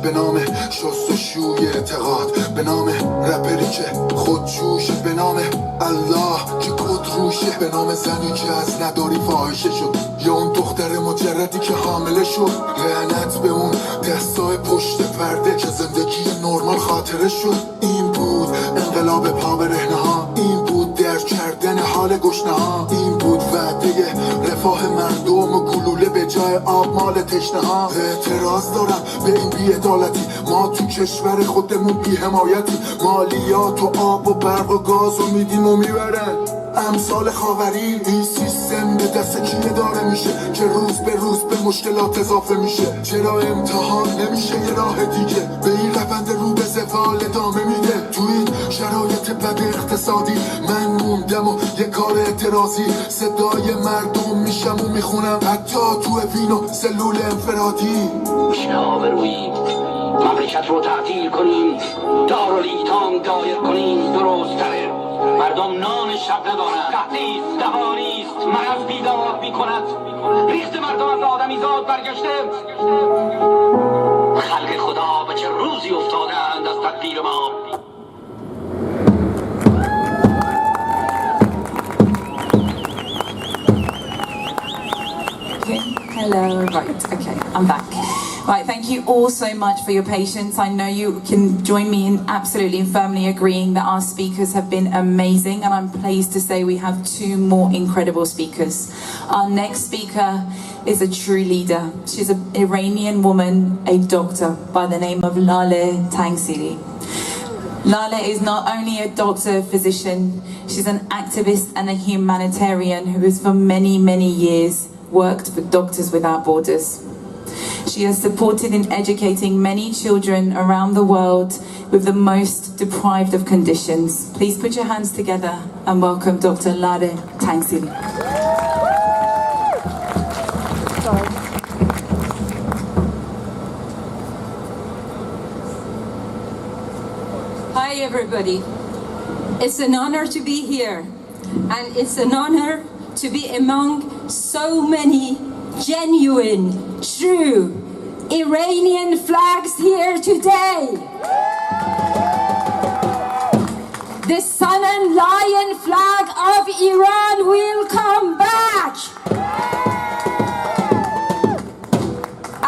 به نام شستشوی اعتقاد، به نام رپری که خودجوشه، به نام الله که کدروشه، به نام زنی که از نداری فاحشه شد، یا اون دختر مجردی که حامله شد. لعنت به اون دستای پشت پرده که زندگی نرمال خاطره شد. این بود انقلاب پا به رهنه ها، این بود درک کردن حال گشنه ها، این بود وعده رفاه مردم و گلوله به جای آب مال تشنه ها. اعتراض دارم به این بی‌عدالتی، ما تو کشور خودمون بی حمایتی، مالیات و آب و برق و گاز رو میدیم و میبرن امثال خاوری. این سیستم به دست کیه داره میشه که روز به روز به مشکلات اضافه میشه؟ چرا امتحان نمیشه یه راه دیگه؟ به این روند رو به زوال ادامه میده. تو این شرایط بد اقتصادی من موندم و یه کار اعتراضی، صدای مردم میشم و میخونم حتی تو وین و سلول انفرادی. آبرویی مملکت رو تعطیل کنیم، دارالیتام دایر کنیم، درست تره. مردم نان شب ندارند، قحطیست، دهانیست، مرض بیدار میکند، ریخت مردم از آدمیزاد برگشته. خلق خدا به چه روزی افتادند از تدبیر ما. Hello, right, okay, I'm back. Right, thank you all so much for your patience. I know you can join me in absolutely and firmly agreeing that our speakers have been amazing, and I'm pleased to say we have two more incredible speakers. Our next speaker is a true leader. She's an Iranian woman, a doctor by the name of Laleh Tangsiri. Laleh is not only a doctor, physician, she's an activist and a humanitarian who has for many, many years worked for Doctors Without Borders. She has supported in educating many children around the world with the most deprived of conditions. Please put your hands together and welcome Dr. Laleh Tangsiri. Hi everybody. It's an honor to be here, and it's an honor to be among so many genuine, true Iranian flags here today. The sun and lion flag of Iran will come back.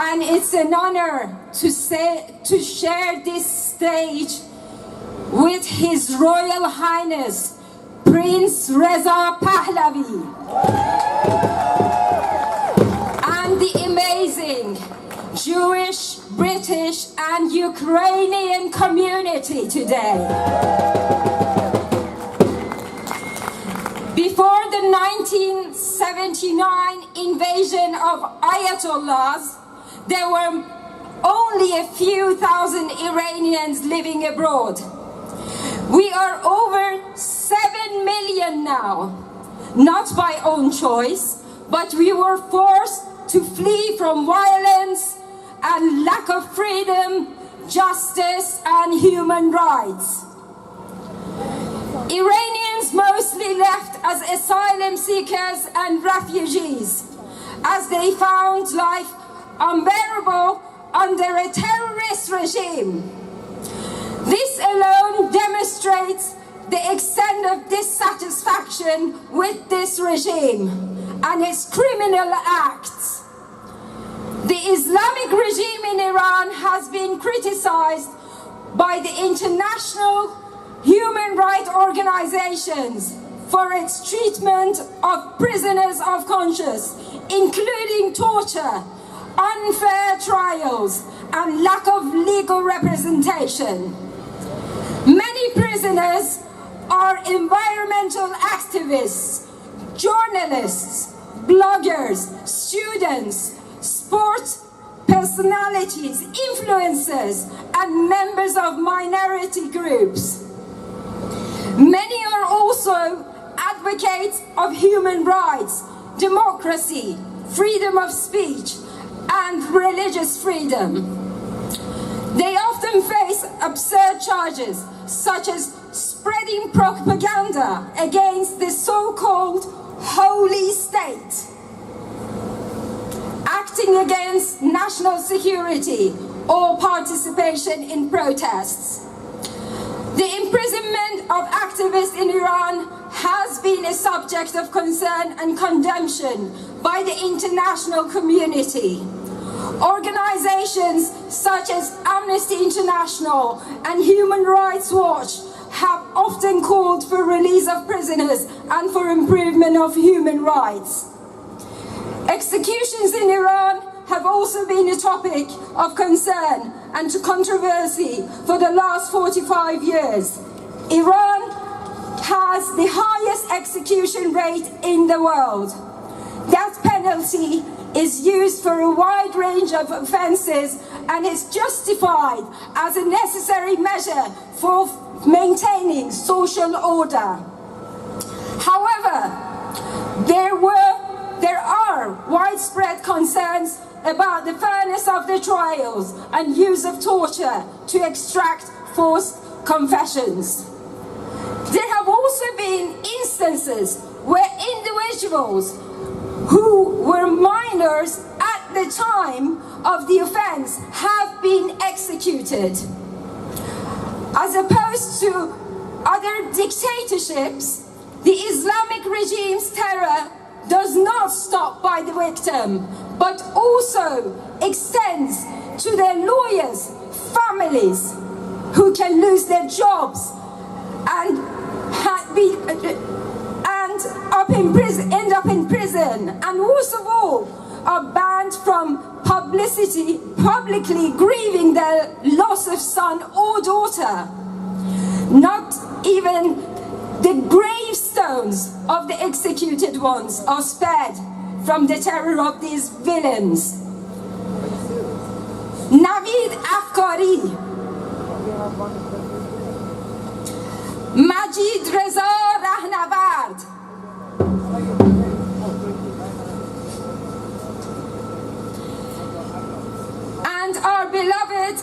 And it's it's an honor to share this stage with His Royal Highness Prince Reza Pahlavi and the amazing Jewish, British and Ukrainian community today. Before the 1979 invasion of Ayatollahs, there were only a few thousand Iranians living abroad. We are over 7 million now, not by own choice, but we were forced to flee from violence and lack of freedom, justice, and human rights. Iranians mostly left as asylum seekers and refugees, as they found life unbearable under a terrorist regime. This alone demonstrates the extent of dissatisfaction with this regime and its criminal acts. The Islamic regime in Iran has been criticized by the international human rights organizations for its treatment of prisoners of conscience, including torture, unfair trials, and lack of legal representation. Many prisoners are environmental activists, journalists, bloggers, students, sports personalities, influencers, and members of minority groups. Many are also advocates of human rights, democracy, freedom of speech, and religious freedom. They often face absurd charges, such as spreading propaganda against the so-called holy state, acting against national security, or participation in protests. The imprisonment of activists in Iran has been a subject of concern and condemnation by the international community. Organizations such as Amnesty International and Human Rights Watch have often called for release of prisoners and for improvement of human rights. Executions in Iran have also been a topic of concern and controversy for the last 45 years. Iran has the highest execution rate in the world. Death penalty is used for a wide range of offenses and is justified as a necessary measure for maintaining social order. However, there are widespread concerns about the fairness of the trials and use of torture to extract forced confessions. There have also been instances where individuals who were minors at the time of the offense have been executed. As opposed to other dictatorships, the Islamic regime's terror does not stop by the victim, but also extends to their lawyers, families, who can lose their jobs and end up in prison, and worst of all, are banned from publicly grieving their loss of son or daughter. Not even the gravestones of the executed ones are spared from the terror of these villains. Navid Afkari, Majid Reza Rahnavard, and our beloved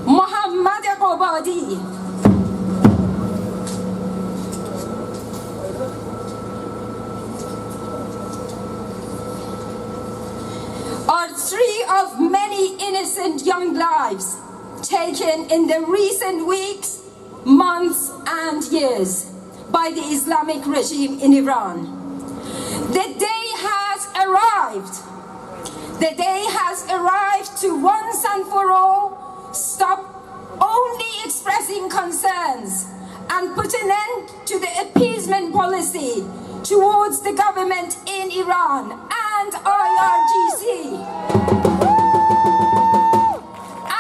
Muhammad Qobadi. Are three of many innocent young lives taken in the recent weeks, months, and years by the Islamic regime in Iran. The day has arrived The day has arrived to once and for all stop only expressing concerns and put an end to the appeasement policy towards the government in Iran and IRGC.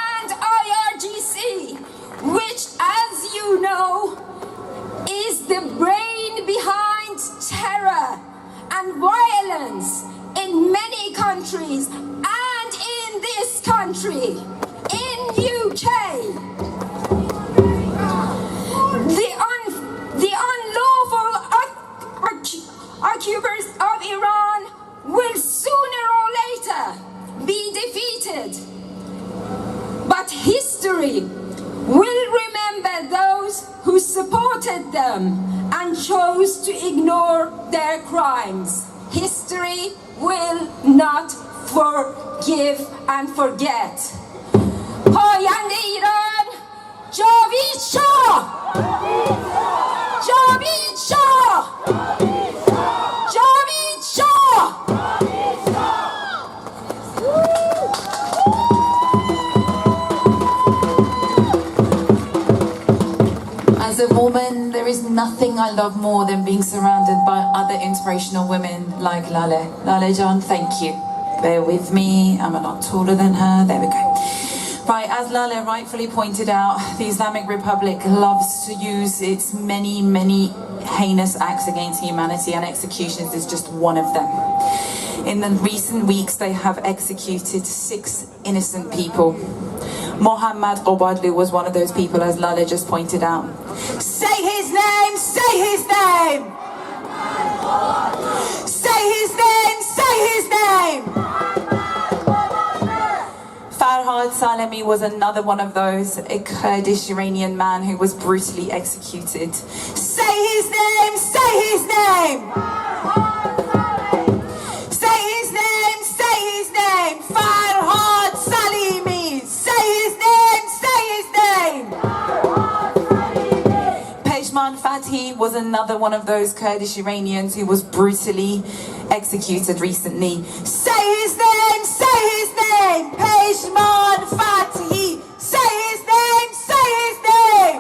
And IRGC, which, as you know, is the brain behind terror and violence in many countries and in this country, in UK. The unlawful occupants of Iran will sooner or later be defeated. But history will remember those who supported them and chose to ignore their crimes. History will not forgive and forget. پاینده ایران جاوید شاه! جاوید شاه! جاوید شاه! As a woman, there is nothing I love more than being surrounded by other inspirational women like Lale. Lale John, thank you. Bear with me, I'm a lot taller than her. There we go. Right, as Lale rightfully pointed out, the Islamic Republic loves to use its many, many heinous acts against humanity, and executions is just one of them. In the recent weeks, they have executed 6 innocent people. Mohammad Qobadli was one of those people, as Lale just pointed out. Say his name, say his name! Say his name, say his name! Farhad Salemi was another one of those, a Kurdish Iranian man who was brutally executed. Say his name, say his name! Say his name, say his name! Farhad Salemi! Say his name, say his name! Peshman Fathi was another one of those Kurdish Iranians who was brutally executed recently. Say his name, say his name! Peshman Fathi! Say his name, say his name!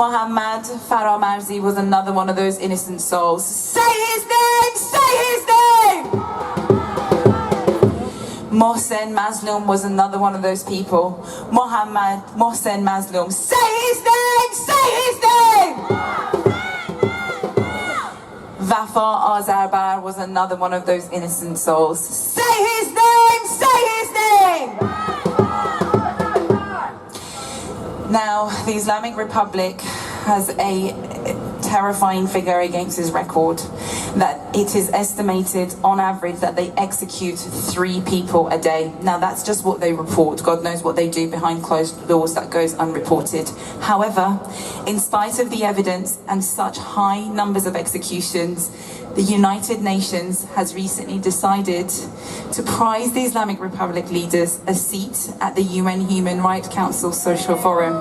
Mohammad Faramarzi was another one of those innocent souls. Say his name, say his name! Mohsen Mazlum was another one of those people. Mohammad Mohsen Mazlum. Say his name, say his name! Vafa Azarbar was another one of those innocent souls. Say his name, say his name! Now, the Islamic Republic has a terrifying figure against his record, that it is estimated on average that they execute 3 people a day. Now that's just what they report. God knows what they do behind closed doors, that goes unreported. However, in spite of the evidence and such high numbers of executions, the United Nations has recently decided to prize the Islamic Republic leaders a seat at the UN Human Rights Council Social Forum.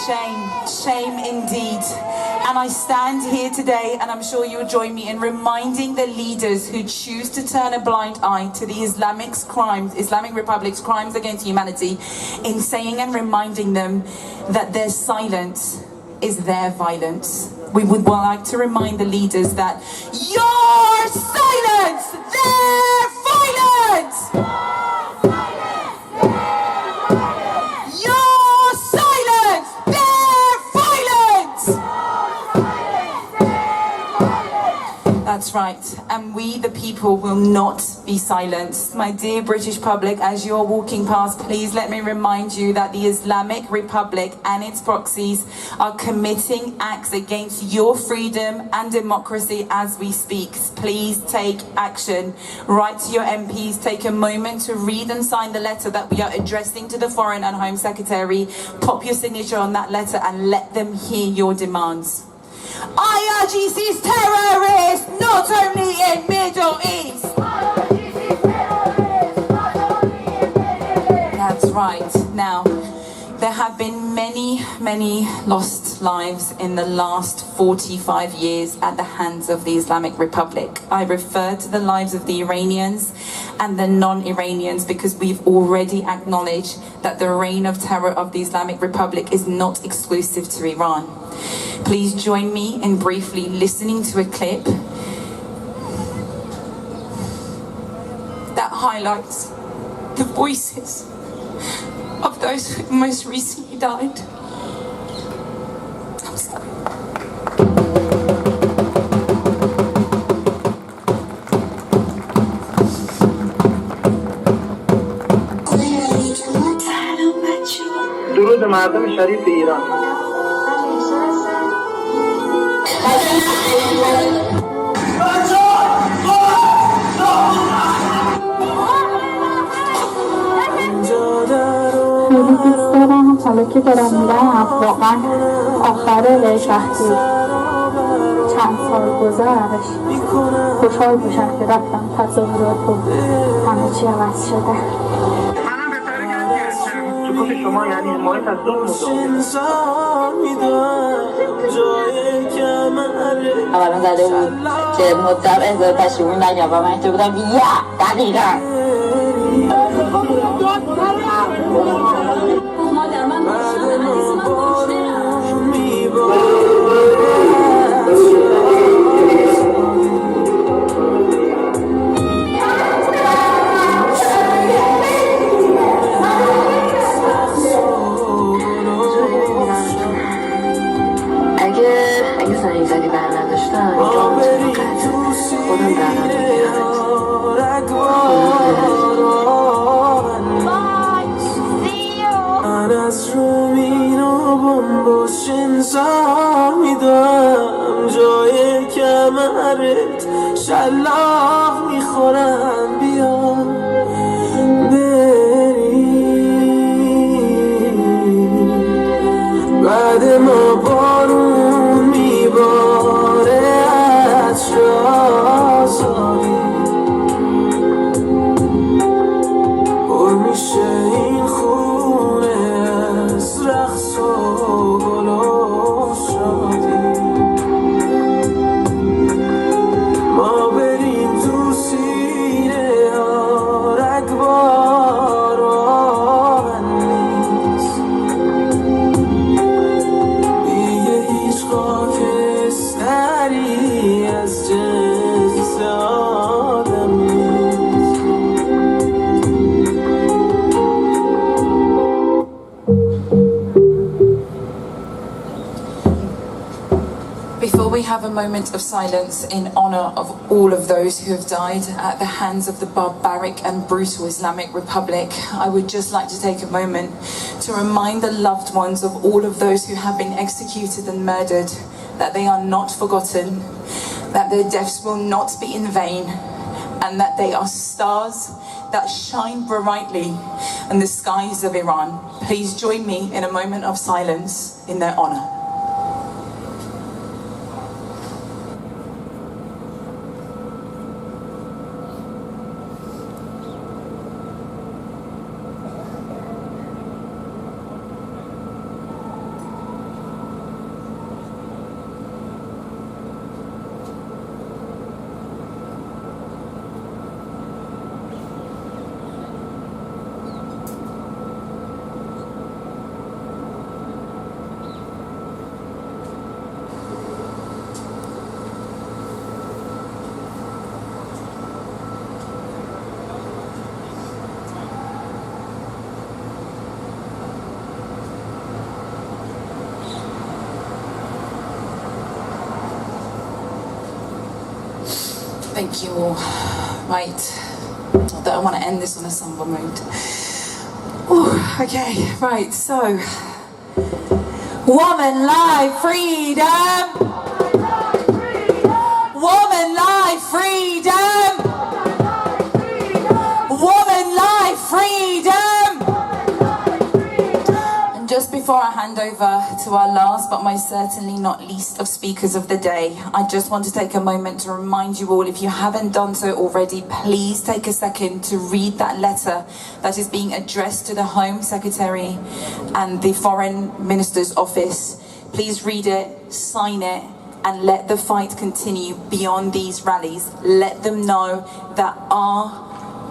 Shame, shame indeed. And I stand here today, and I'm sure you'll join me in reminding the leaders who choose to turn a blind eye to the Islamic Republic's crimes against humanity, in saying and reminding them that their silence is their violence. We would like to remind the leaders that your silence, their violence! Your silence, their violence! That's right, and we the people will not be silenced. My dear British public, as you're walking past, please let me remind you that the Islamic Republic and its proxies are committing acts against your freedom and democracy as we speak. Please take action. Write to your MPs, take a moment to read and sign the letter that we are addressing to the Foreign and Home Secretary. Pop your signature on that letter and let them hear your demands. IRGC is terrorists, not only in Middle East. That's right. Now, there have been many lost lives in the last 45 years at the hands of the Islamic Republic. I refer to the lives of the Iranians and the non-Iranians because we've already acknowledged that the reign of terror of the Islamic Republic is not exclusive to Iran. Please join me in briefly listening to a clip that highlights the voices of those who most recently died. I'm sorry. درود مردم شریف ایران. خیلی دوست دارم حالا که دارم میرم واقعا آخر وحشتی چند سال گذشت خوشحال باشم که رفتم تظاهرات و همه چی عوض شده. سکوت شما یعنی حمایت از ظلم اولا زده بود که مطلب احضار پشیمون نگم و من اینجا بودم دقیقا اگه سنگزدی بر نداشتم اینجا میتونم قطع خودم برنم من از رومین و بمباش انتظار میدم جای کمرت شلاق میخورم بیا بری بعد ما بارون میباره از شازاری پر میشه این خونه از رقص و گل و شادی ما بریم تو سینه ها رگبار آهن نیست دیگه هیچ خاکستری از جنس آدم نیست. Before we have a moment of silence in honor of all of those who have died at the hands of the barbaric and brutal Islamic Republic, I would just like to take a moment to remind the loved ones of all of those who have been executed and murdered that they are not forgotten, that their deaths will not be in vain, and that they are stars that shine brightly in the skies of Iran. Please join me in a moment of silence in their honor. Thank you all. Right. Although I want to end this on a somber mood. Ooh, okay, right, so. Woman life freedom! Woman life freedom! Woman life freedom! And just before before I hand over to our last but most certainly not least of speakers of the day, I just want to take a moment to remind you all, if you haven't done so already, please take a second to read that letter that is being addressed to the Home Secretary and the Foreign Minister's Office. Please read it, sign it, and let the fight continue beyond these rallies. Let them know that our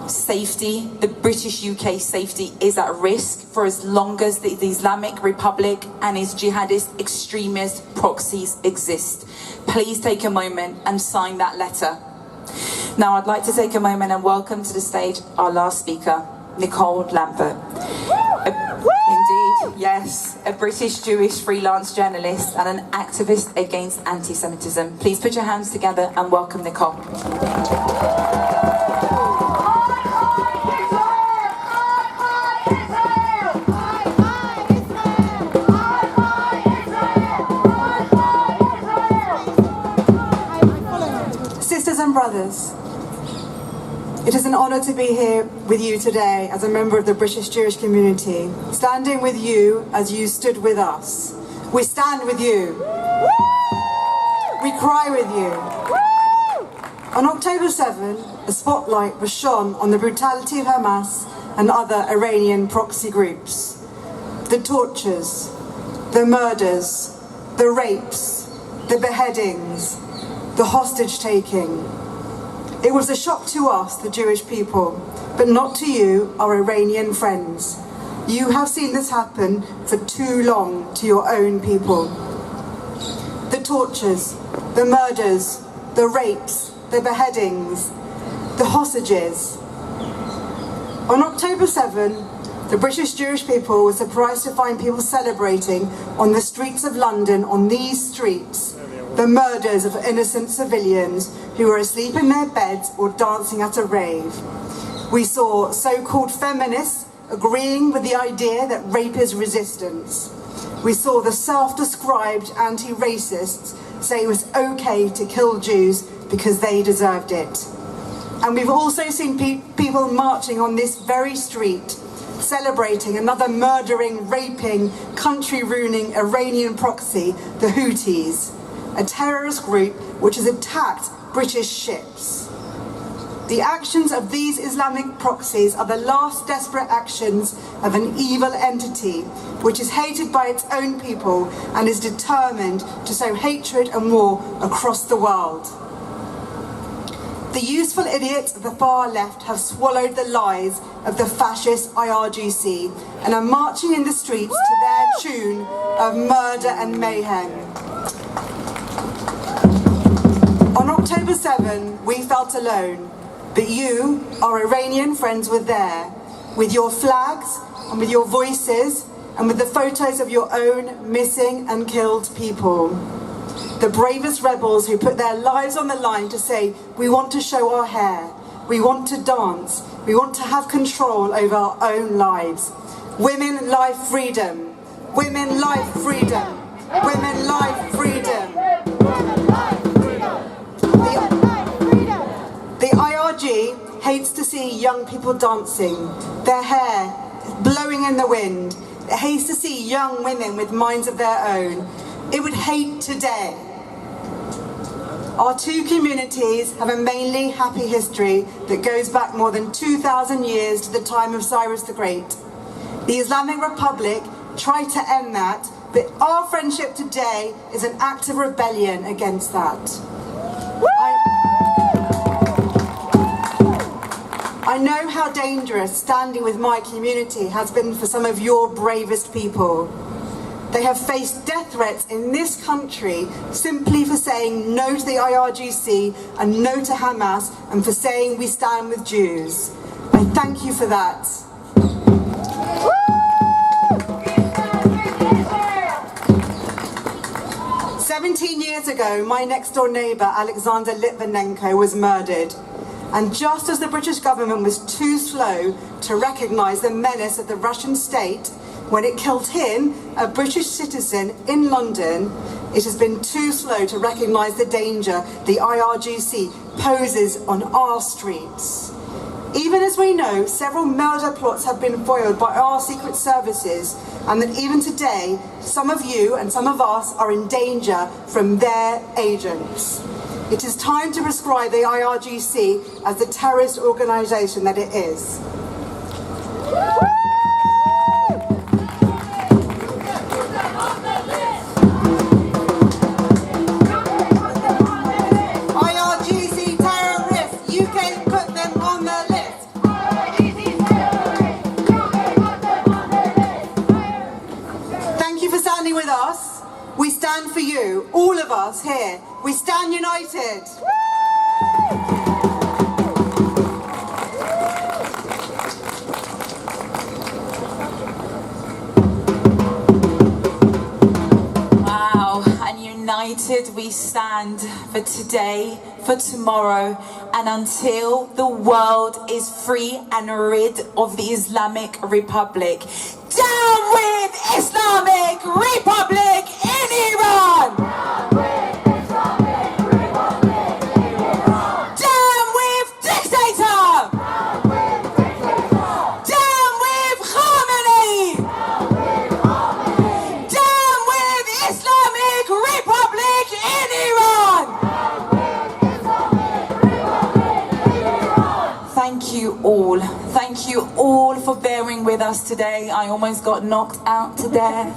safety, the British UK safety, is at risk for as long as the Islamic Republic and its jihadist extremist proxies exist. Please take a moment and sign that letter. Now I'd like to take a moment and welcome to the stage our last speaker, Nicole Lambert. Indeed, yes, a British Jewish freelance journalist and an activist against anti-Semitism. Please put your hands together and welcome Nicole. Sisters and brothers, it is an honour to be here with you today as a member of the British Jewish community, standing with you as you stood with us. We stand with you. We cry with you. On October 7, a spotlight was shone on the brutality of Hamas and other Iranian proxy groups. The tortures, the murders, the rapes, the beheadings, the hostage-taking. It was a shock to us, the Jewish people, but not to you, our Iranian friends. You have seen this happen for too long to your own people. The tortures, the murders, the rapes, the beheadings, the hostages. On October 7, the British Jewish people were surprised to find people celebrating on the streets of London, on these streets, the murders of innocent civilians who were asleep in their beds or dancing at a rave. We saw so-called feminists agreeing with the idea that rape is resistance. We saw the self-described anti-racists say it was okay to kill Jews because they deserved it. And we've also seen people marching on this very street, celebrating another murdering, raping, country-ruining Iranian proxy, the Houthis, a terrorist group which has attacked British ships. The actions of these Islamic proxies are the last desperate actions of an evil entity which is hated by its own people and is determined to sow hatred and war across the world. The useful idiots of the far left have swallowed the lies of the fascist IRGC and are marching in the streets to their tune of murder and mayhem. On October 7, we felt alone, but you, our Iranian friends, were there, with your flags and with your voices and with the photos of your own missing and killed people. The bravest rebels who put their lives on the line to say, we want to show our hair, we want to dance, we want to have control over our own lives. Women, life, freedom. Women, life, freedom. Women, life, freedom. The IRG hates to see young people dancing, their hair blowing in the wind. It hates to see young women with minds of their own. It would hate today. Our two communities have a mainly happy history that goes back more than 2,000 years to the time of Cyrus the Great. The Islamic Republic tried to end that, but our friendship today is an act of rebellion against that. I know how dangerous standing with my community has been for some of your bravest people. They have faced death threats in this country simply for saying no to the IRGC and no to Hamas and for saying we stand with Jews. I thank you for that. 17 years ago, my next door neighbour, Alexander Litvinenko, was murdered. And just as the British government was too slow to recognise the menace of the Russian state, when it killed him, a British citizen in London, it has been too slow to recognise the danger the IRGC poses on our streets. Even as we know, several murder plots have been foiled by our secret services, and that even today, some of you and some of us are in danger from their agents. It is time to prescribe the IRGC as the terrorist organisation that it is. IRGC terrorists, UK put them on the list. Thank you for standing with us. We stand for you, all of us here. We stand united. Wow, and united we stand for today, for tomorrow, and until the world is free and rid of the Islamic Republic. Down with Islamic Republic in Iran! Down with dictator! Down with Khamenei! Down with Islamic Republic in Iran! Thank you all. Thank you all for bearing with us today. I almost got knocked out to death.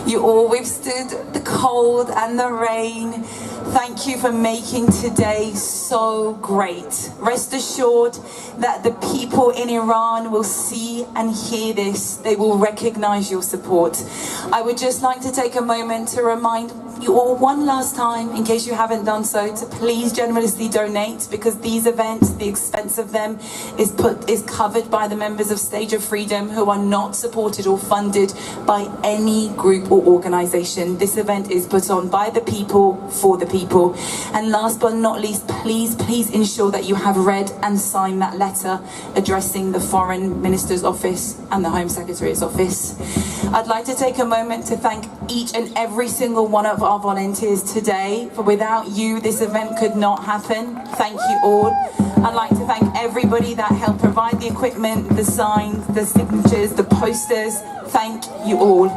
You all withstood the cold and the rain. Thank you for making today so great. Rest assured that the people in Iran will see and hear this. They will recognize your support. I would just like to take a moment to remind you all one last time, in case you haven't done so, to please generously donate, because these events, the expense of them is covered by the members of Stage of Freedom, who are not supported or funded by any group or organization. This event is put on by the people, for the people. And last but not least, please ensure that you have read and signed that letter addressing the Foreign Minister's Office and the Home Secretary's Office. I'd like to take a moment to thank each and every single one of our volunteers today, for without you this event could not happen. Thank you all. I'd like to thank everybody that helped provide the equipment, the signs, the signatures, the posters. Thank you all.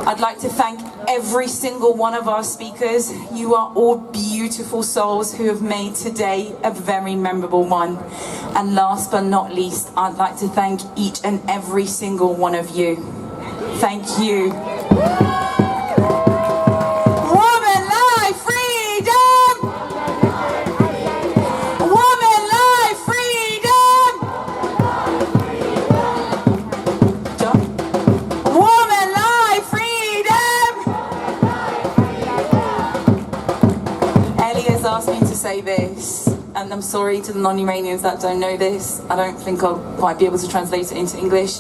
I'd like to thank every single one of our speakers. You are all beautiful souls who have made today a very memorable one. And last but not least, I'd like to thank each and every single one of you. Thank you. Woman life freedom! Woman life freedom! Woman life freedom! Ellie has asked me to say this, and I'm sorry to the non-Iranians that don't know this. I don't think I'll quite be able to translate it into English.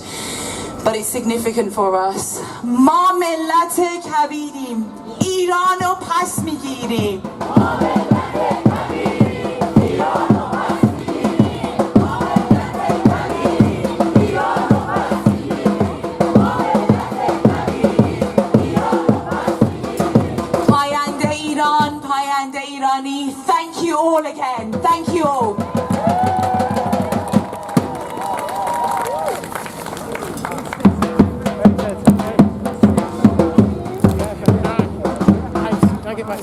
But it's significant for us. ما ملت کبیریم ایرانو پس میگیریم. پاینده ایران، پاینده ایرانی. Thank you all again. Thank you all.